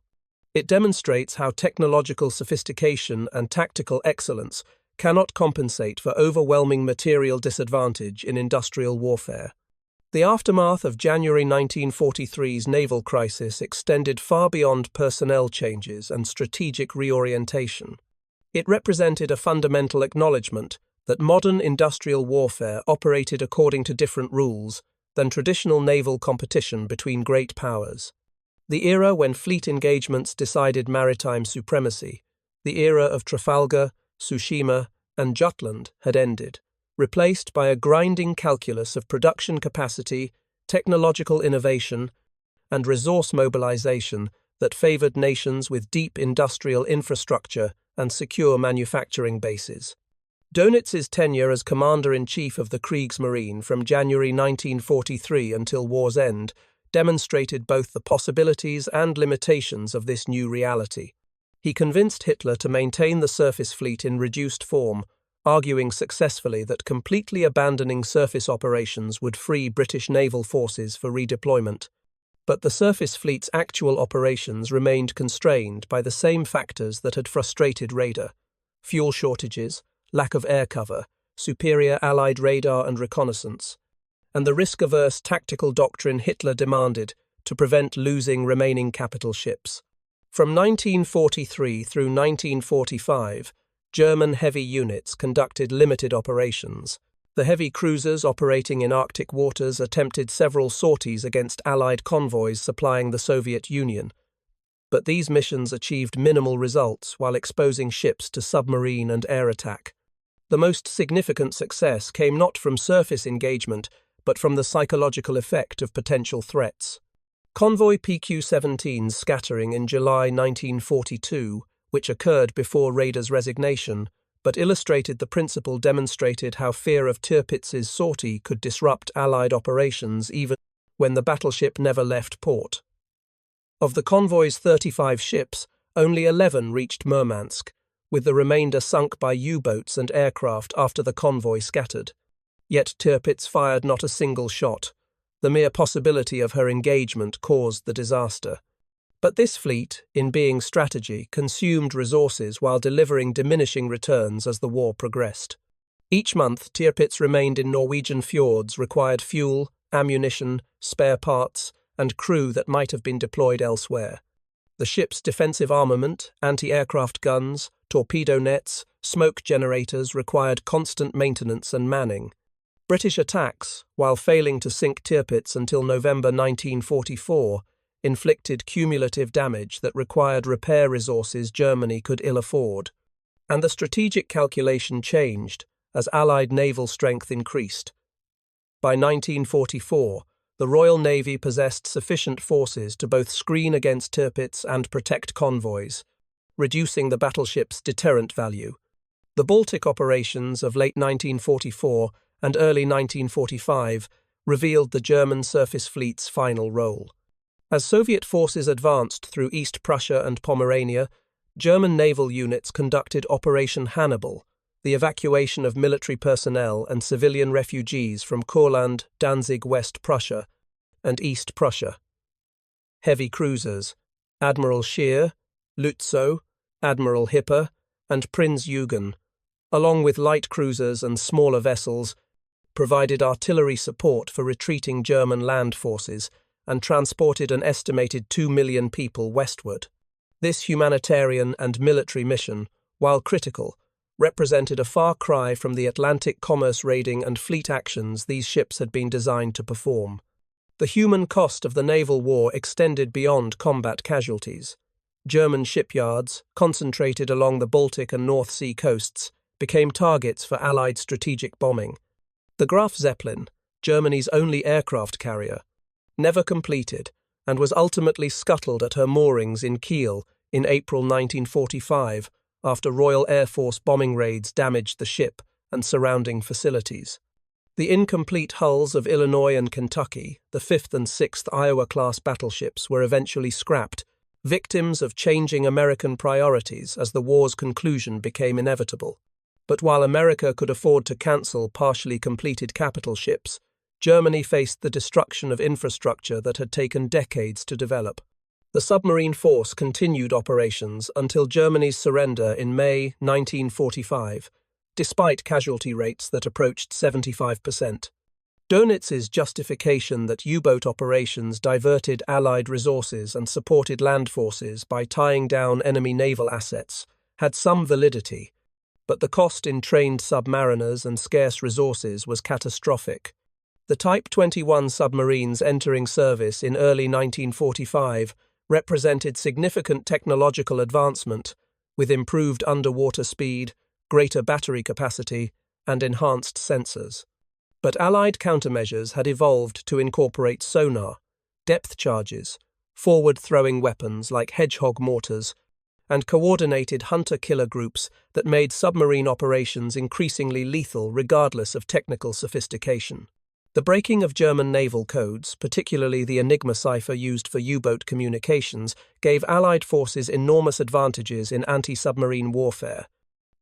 It demonstrates how technological sophistication and tactical excellence cannot compensate for overwhelming material disadvantage in industrial warfare. The aftermath of January 1943's naval crisis extended far beyond personnel changes and strategic reorientation. It represented a fundamental acknowledgement that modern industrial warfare operated according to different rules than traditional naval competition between great powers. The era when fleet engagements decided maritime supremacy, the era of Trafalgar, Tsushima, and Jutland had ended, replaced by a grinding calculus of production capacity, technological innovation, and resource mobilization that favored nations with deep industrial infrastructure and secure manufacturing bases. Dönitz's tenure as Commander-in-Chief of the Kriegsmarine from January 1943 until war's end demonstrated both the possibilities and limitations of this new reality. He convinced Hitler to maintain the surface fleet in reduced form, arguing successfully that completely abandoning surface operations would free British naval forces for redeployment. But the surface fleet's actual operations remained constrained by the same factors that had frustrated Raeder: fuel shortages, lack of air cover, superior Allied radar and reconnaissance, and the risk-averse tactical doctrine Hitler demanded to prevent losing remaining capital ships. From 1943 through 1945, German heavy units conducted limited operations. The heavy cruisers operating in Arctic waters attempted several sorties against Allied convoys supplying the Soviet Union, but these missions achieved minimal results while exposing ships to submarine and air attack. The most significant success came not from surface engagement, but from the psychological effect of potential threats. Convoy PQ-17's scattering in July 1942, which occurred before Raeder's resignation, but illustrated the principle demonstrated how fear of Tirpitz's sortie could disrupt Allied operations even when the battleship never left port. Of the convoy's 35 ships, only 11 reached Murmansk, with the remainder sunk by U-boats and aircraft after the convoy scattered. Yet Tirpitz fired not a single shot. The mere possibility of her engagement caused the disaster. But this fleet, in being strategy, consumed resources while delivering diminishing returns as the war progressed. Each month, Tirpitz remained in Norwegian fjords, required fuel, ammunition, spare parts, and crew that might have been deployed elsewhere. The ship's defensive armament, anti-aircraft guns, torpedo nets, smoke generators required constant maintenance and manning. British attacks, while failing to sink Tirpitz until November 1944, inflicted cumulative damage that required repair resources Germany could ill afford. And the strategic calculation changed as Allied naval strength increased. By 1944, the Royal Navy possessed sufficient forces to both screen against Tirpitz and protect convoys, reducing the battleship's deterrent value. The Baltic operations of late 1944 and early 1945 revealed the German surface fleet's final role. As Soviet forces advanced through East Prussia and Pomerania, German naval units conducted Operation Hannibal, the evacuation of military personnel and civilian refugees from Courland, Danzig, West Prussia, and East Prussia. Heavy cruisers, Admiral Scheer, Lützow, Admiral Hipper, and Prinz Eugen, along with light cruisers and smaller vessels, provided artillery support for retreating German land forces and transported an estimated 2 million people westward. This humanitarian and military mission, while critical, represented a far cry from the Atlantic commerce raiding and fleet actions these ships had been designed to perform. The human cost of the naval war extended beyond combat casualties. German shipyards, concentrated along the Baltic and North Sea coasts, became targets for Allied strategic bombing. The Graf Zeppelin, Germany's only aircraft carrier, never completed and was ultimately scuttled at her moorings in Kiel in April 1945 after Royal Air Force bombing raids damaged the ship and surrounding facilities. The incomplete hulls of Illinois and Kentucky, the 5th and 6th Iowa-class battleships, were eventually scrapped, victims of changing American priorities as the war's conclusion became inevitable. But while America could afford to cancel partially completed capital ships, Germany faced the destruction of infrastructure that had taken decades to develop. The submarine force continued operations until Germany's surrender in May 1945, despite casualty rates that approached 75%. Dönitz's justification that U-boat operations diverted Allied resources and supported land forces by tying down enemy naval assets had some validity, but the cost in trained submariners and scarce resources was catastrophic. The Type 21 submarines entering service in early 1945 represented significant technological advancement, with improved underwater speed, greater battery capacity, and enhanced sensors. But Allied countermeasures had evolved to incorporate sonar, depth charges, forward-throwing weapons like hedgehog mortars, and coordinated hunter-killer groups that made submarine operations increasingly lethal regardless of technical sophistication. The breaking of German naval codes, particularly the Enigma cipher used for U-boat communications, gave Allied forces enormous advantages in anti-submarine warfare.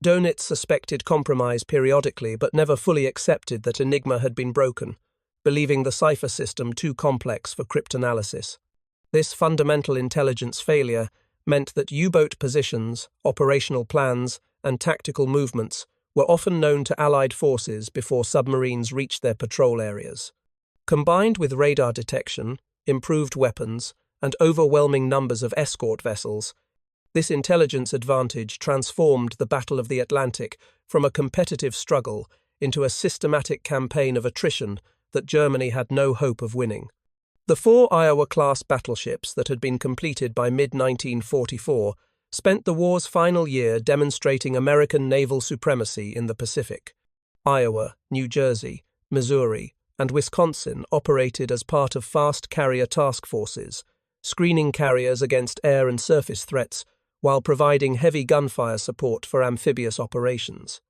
Dönitz suspected compromise periodically but never fully accepted that Enigma had been broken, believing the cipher system too complex for cryptanalysis. This fundamental intelligence failure meant that U-boat positions, operational plans, and tactical movements were often known to Allied forces before submarines reached their patrol areas. Combined with radar detection, improved weapons, and overwhelming numbers of escort vessels. This intelligence advantage transformed the Battle of the Atlantic from a competitive struggle into a systematic campaign of attrition that Germany had no hope of winning. The 4 Iowa-class battleships that had been completed by mid-1944 spent the war's final year demonstrating American naval supremacy in the Pacific. Iowa, New Jersey, Missouri, and Wisconsin operated as part of fast carrier task forces, screening carriers against air and surface threats while providing heavy gunfire support for amphibious operations.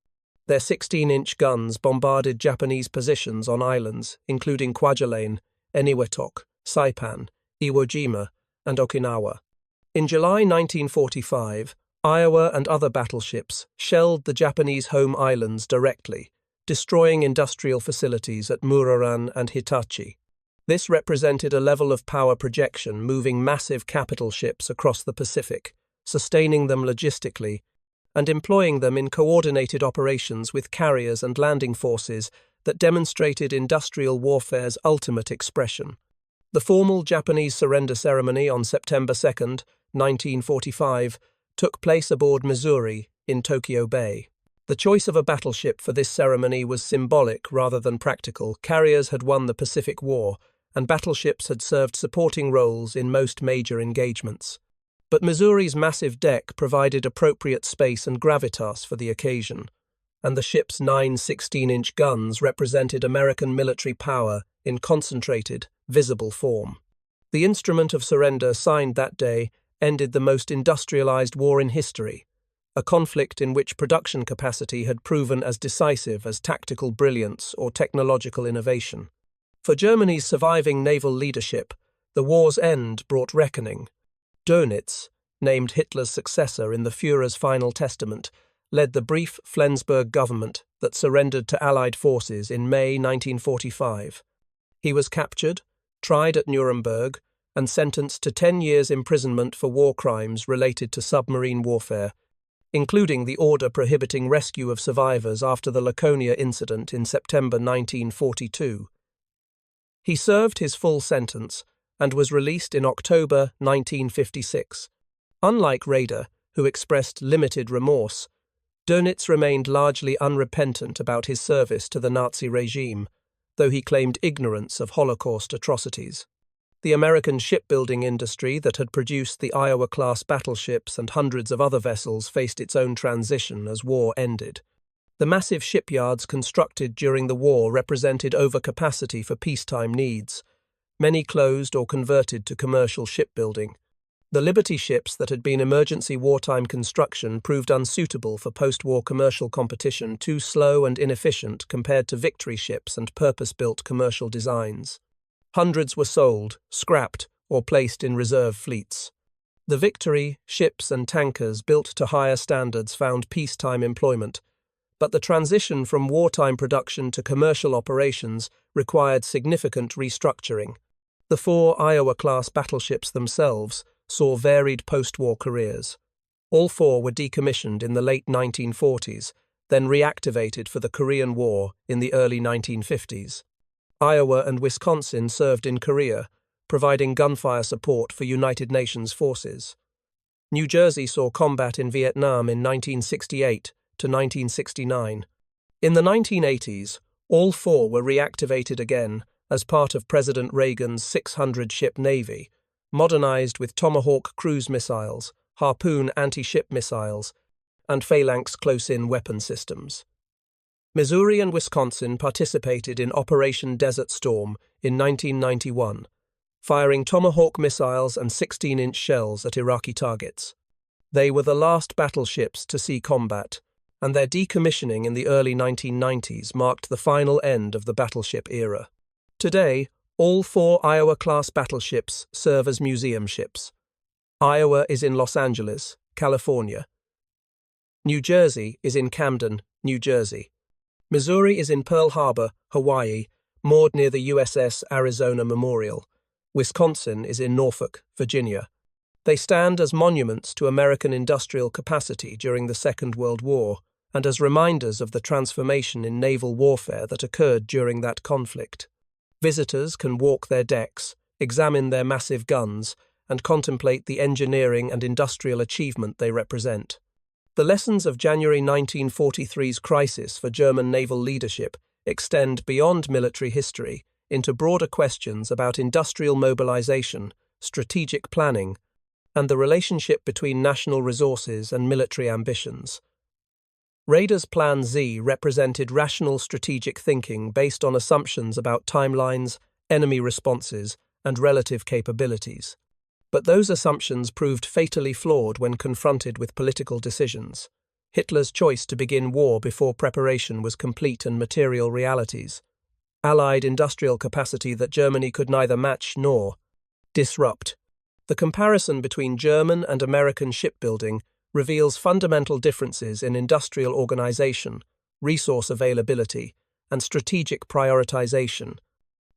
Their 16-inch guns bombarded Japanese positions on islands, including Kwajalein, Eniwetok, Saipan, Iwo Jima, and Okinawa. In July 1945, Iowa and other battleships shelled the Japanese home islands directly, destroying industrial facilities at Muraran and Hitachi. This represented a level of power projection moving massive capital ships across the Pacific, sustaining them logistically, and employing them in coordinated operations with carriers and landing forces that demonstrated industrial warfare's ultimate expression. The formal Japanese surrender ceremony on September 2, 1945, took place aboard Missouri in Tokyo Bay. The choice of a battleship for this ceremony was symbolic rather than practical. Carriers had won the Pacific War, and battleships had served supporting roles in most major engagements. But Missouri's massive deck provided appropriate space and gravitas for the occasion, and the ship's 9 16-inch guns represented American military power in concentrated, visible form. The instrument of surrender signed that day ended the most industrialized war in history, a conflict in which production capacity had proven as decisive as tactical brilliance or technological innovation. For Germany's surviving naval leadership, the war's end brought reckoning. Dönitz, named Hitler's successor in the Führer's final testament, led the brief Flensburg government that surrendered to Allied forces in May 1945. He was captured, tried at Nuremberg, and sentenced to 10 years' imprisonment for war crimes related to submarine warfare, including the order prohibiting rescue of survivors after the Laconia incident in September 1942. He served his full sentence and was released in October 1956. Unlike Raeder, who expressed limited remorse, Dönitz remained largely unrepentant about his service to the Nazi regime, though he claimed ignorance of Holocaust atrocities. The American shipbuilding industry that had produced the Iowa-class battleships and hundreds of other vessels faced its own transition as war ended. The massive shipyards constructed during the war represented overcapacity for peacetime needs. Many closed or converted to commercial shipbuilding. The Liberty ships that had been emergency wartime construction proved unsuitable for post-war commercial competition, too slow and inefficient compared to Victory ships and purpose-built commercial designs. Hundreds were sold, scrapped, or placed in reserve fleets. The Victory ships and tankers built to higher standards found peacetime employment, but the transition from wartime production to commercial operations required significant restructuring. The 4 Iowa-class battleships themselves saw varied post-war careers. All 4 were decommissioned in the late 1940s, then reactivated for the Korean War in the early 1950s. Iowa and Wisconsin served in Korea, providing gunfire support for United Nations forces. New Jersey saw combat in Vietnam in 1968 to 1969. In the 1980s, all 4 were reactivated again as part of President Reagan's 600-ship Navy, modernized with Tomahawk cruise missiles, Harpoon anti-ship missiles, and Phalanx close-in weapon systems. Missouri and Wisconsin participated in Operation Desert Storm in 1991, firing Tomahawk missiles and 16-inch shells at Iraqi targets. They were the last battleships to see combat, and their decommissioning in the early 1990s marked the final end of the battleship era. Today, all 4 Iowa-class battleships serve as museum ships. Iowa is in Los Angeles, California. New Jersey is in Camden, New Jersey. Missouri is in Pearl Harbor, Hawaii, moored near the USS Arizona Memorial. Wisconsin is in Norfolk, Virginia. They stand as monuments to American industrial capacity during the Second World War and as reminders of the transformation in naval warfare that occurred during that conflict. Visitors can walk their decks, examine their massive guns, and contemplate the engineering and industrial achievement they represent. The lessons of January 1943's crisis for German naval leadership extend beyond military history into broader questions about industrial mobilization, strategic planning, and the relationship between national resources and military ambitions. Raeder's Plan Z represented rational strategic thinking based on assumptions about timelines, enemy responses, and relative capabilities. But those assumptions proved fatally flawed when confronted with political decisions. Hitler's choice to begin war before preparation was complete and material realities. Allied industrial capacity that Germany could neither match nor disrupt. The comparison between German and American shipbuilding reveals fundamental differences in industrial organization, resource availability, and strategic prioritization.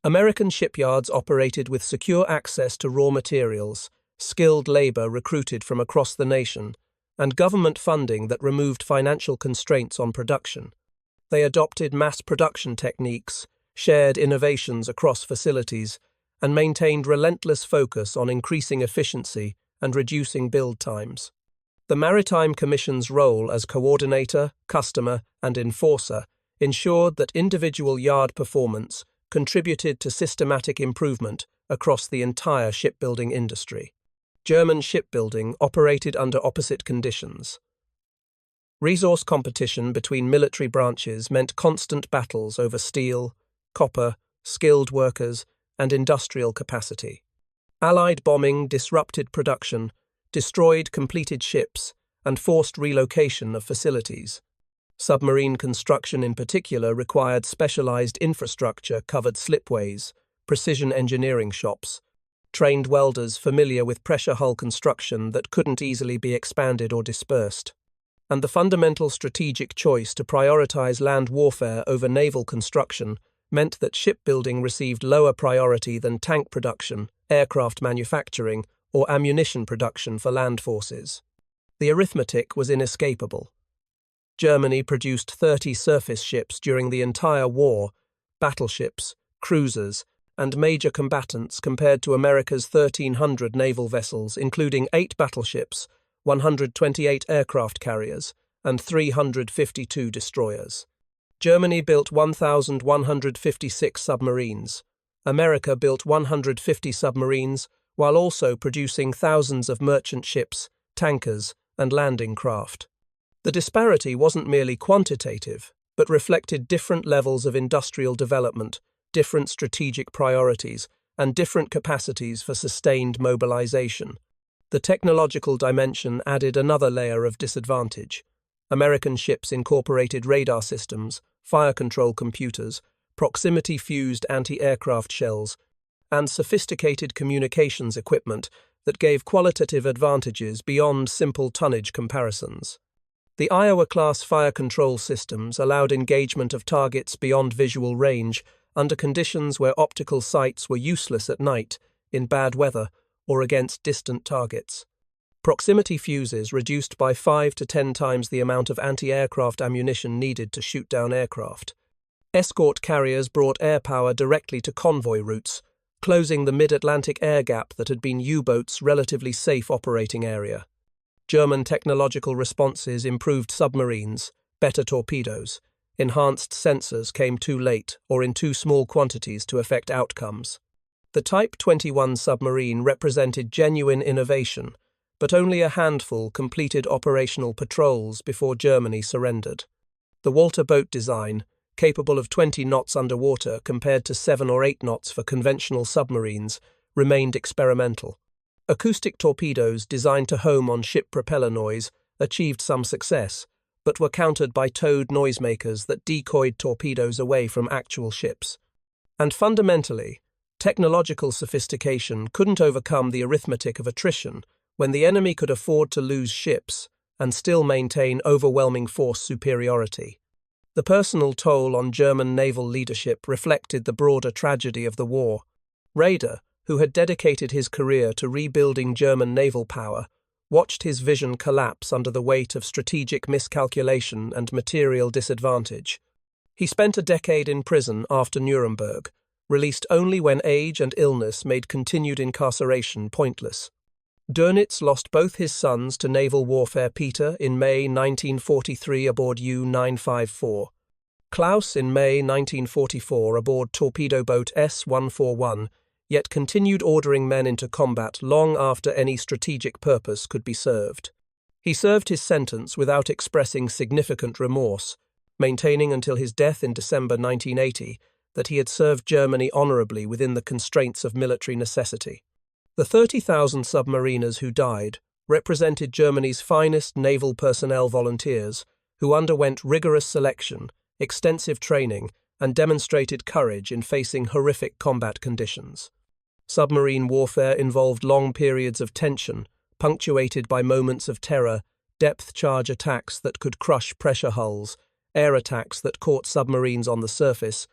American shipyards operated with secure access to raw materials, skilled labor recruited from across the nation, and government funding that removed financial constraints on production. They adopted mass production techniques, shared innovations across facilities, and maintained relentless focus on increasing efficiency and reducing build times. The Maritime Commission's role as coordinator, customer, and enforcer ensured that individual yard performance contributed to systematic improvement across the entire shipbuilding industry. German shipbuilding operated under opposite conditions. Resource competition between military branches meant constant battles over steel, copper, skilled workers, and industrial capacity. Allied bombing disrupted production, destroyed completed ships, and forced relocation of facilities. Submarine construction in particular required specialized infrastructure, covered slipways, precision engineering shops, trained welders familiar with pressure hull construction that couldn't easily be expanded or dispersed. And the fundamental strategic choice to prioritize land warfare over naval construction meant that shipbuilding received lower priority than tank production, aircraft manufacturing, or ammunition production for land forces. The arithmetic was inescapable. Germany produced 30 surface ships during the entire war, battleships, cruisers, and major combatants compared to America's 1,300 naval vessels, including 8 battleships, 128 aircraft carriers, and 352 destroyers. Germany built 1,156 submarines. America built 150 submarines, while also producing thousands of merchant ships, tankers, and landing craft. The disparity wasn't merely quantitative, but reflected different levels of industrial development, different strategic priorities, and different capacities for sustained mobilization. The technological dimension added another layer of disadvantage. American ships incorporated radar systems, fire control computers, proximity-fused anti-aircraft shells, and sophisticated communications equipment that gave qualitative advantages beyond simple tonnage comparisons. The Iowa-class fire control systems allowed engagement of targets beyond visual range under conditions where optical sights were useless at night, in bad weather, or against distant targets. Proximity fuses reduced by 5 to 10 times the amount of anti-aircraft ammunition needed to shoot down aircraft. Escort carriers brought air power directly to convoy routes, closing the mid-Atlantic air gap that had been U-boats' relatively safe operating area. German technological responses improved submarines, better torpedoes. Enhanced sensors came too late or in too small quantities to affect outcomes. The Type 21 submarine represented genuine innovation, but only a handful completed operational patrols before Germany surrendered. The Walter boat design, capable of 20 knots underwater compared to 7 or 8 knots for conventional submarines, remained experimental. Acoustic torpedoes designed to home on ship propeller noise achieved some success, but were countered by towed noisemakers that decoyed torpedoes away from actual ships. And fundamentally, technological sophistication couldn't overcome the arithmetic of attrition when the enemy could afford to lose ships and still maintain overwhelming force superiority. The personal toll on German naval leadership reflected the broader tragedy of the war. Raeder, who had dedicated his career to rebuilding German naval power, watched his vision collapse under the weight of strategic miscalculation and material disadvantage. He spent a decade in prison after Nuremberg, released only when age and illness made continued incarceration pointless. Dönitz lost both his sons to naval warfare. Peter in May 1943 aboard U-954. Klaus in May 1944 aboard torpedo boat S-141, yet continued ordering men into combat long after any strategic purpose could be served. He served his sentence without expressing significant remorse, maintaining until his death in December 1980 that he had served Germany honorably within the constraints of military necessity. The 30,000 submariners who died represented Germany's finest naval personnel volunteers who underwent rigorous selection, extensive training, and demonstrated courage in facing horrific combat conditions. Submarine warfare involved long periods of tension, punctuated by moments of terror, depth charge attacks that could crush pressure hulls, air attacks that caught submarines on the surface,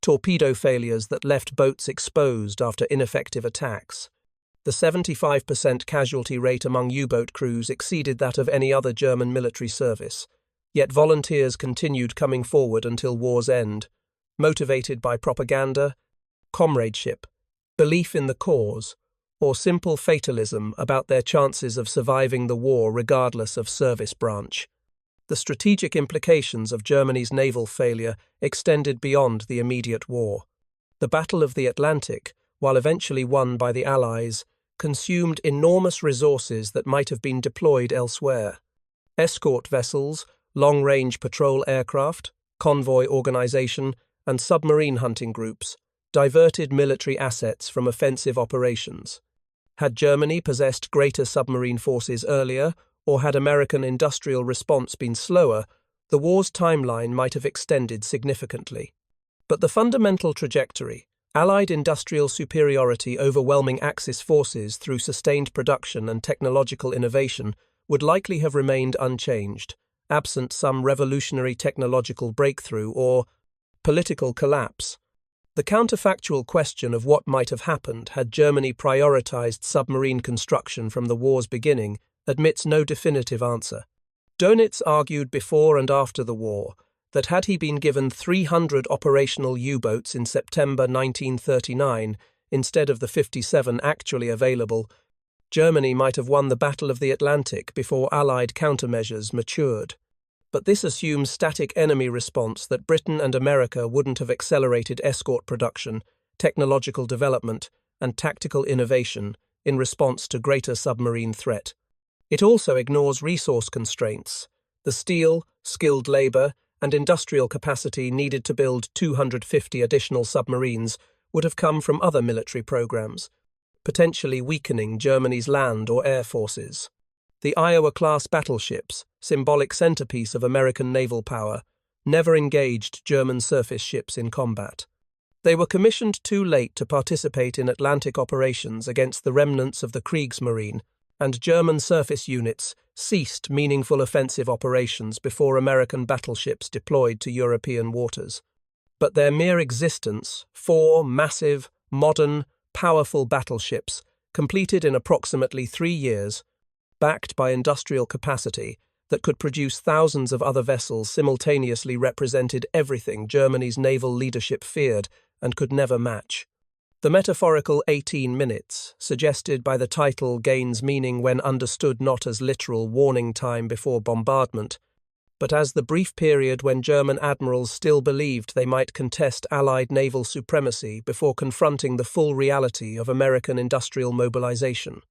torpedo failures that left boats exposed after ineffective attacks. The 75% casualty rate among U-boat crews exceeded that of any other German military service, yet volunteers continued coming forward until war's end, motivated by propaganda, comradeship, belief in the cause, or simple fatalism about their chances of surviving the war regardless of service branch. The strategic implications of Germany's naval failure extended beyond the immediate war. The Battle of the Atlantic, while eventually won by the Allies, consumed enormous resources that might have been deployed elsewhere. Escort vessels, long-range patrol aircraft, convoy organization, and submarine hunting groups diverted military assets from offensive operations. Had Germany possessed greater submarine forces earlier, or had American industrial response been slower, the war's timeline might have extended significantly. But the fundamental trajectory, Allied industrial superiority overwhelming Axis forces through sustained production and technological innovation, would likely have remained unchanged, absent some revolutionary technological breakthrough or political collapse. The counterfactual question of what might have happened had Germany prioritized submarine construction from the war's beginning admits no definitive answer. Dönitz argued before and after the war that had he been given 300 operational U-boats in September 1939 instead of the 57 actually available, Germany might have won the Battle of the Atlantic before Allied countermeasures matured. But this assumes static enemy response that Britain and America wouldn't have accelerated escort production, technological development, and tactical innovation in response to greater submarine threat. It also ignores resource constraints. The steel, skilled labor, and industrial capacity needed to build 250 additional submarines would have come from other military programs, potentially weakening Germany's land or air forces. The Iowa-class battleships, symbolic centerpiece of American naval power, never engaged German surface ships in combat. They were commissioned too late to participate in Atlantic operations against the remnants of the Kriegsmarine, and German surface units ceased meaningful offensive operations before American battleships deployed to European waters. But their mere existence, 4 massive, modern, powerful battleships, completed in approximately 3 years, backed by industrial capacity that could produce thousands of other vessels, simultaneously represented everything Germany's naval leadership feared and could never match. The metaphorical 18 minutes, suggested by the title, gains meaning when understood not as literal warning time before bombardment, but as the brief period when German admirals still believed they might contest Allied naval supremacy before confronting the full reality of American industrial mobilization.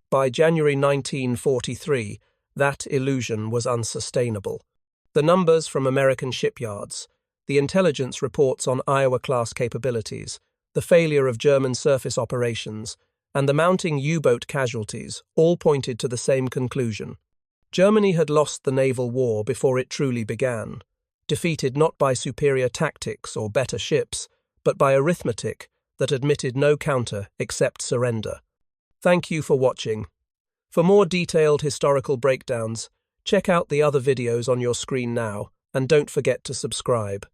By January 1943, that illusion was unsustainable. The numbers from American shipyards, the intelligence reports on Iowa-class capabilities, the failure of German surface operations, and the mounting U-boat casualties all pointed to the same conclusion. Germany had lost the naval war before it truly began, defeated not by superior tactics or better ships, but by arithmetic that admitted no counter except surrender. Thank you for watching. For more detailed historical breakdowns, check out the other videos on your screen now, and don't forget to subscribe.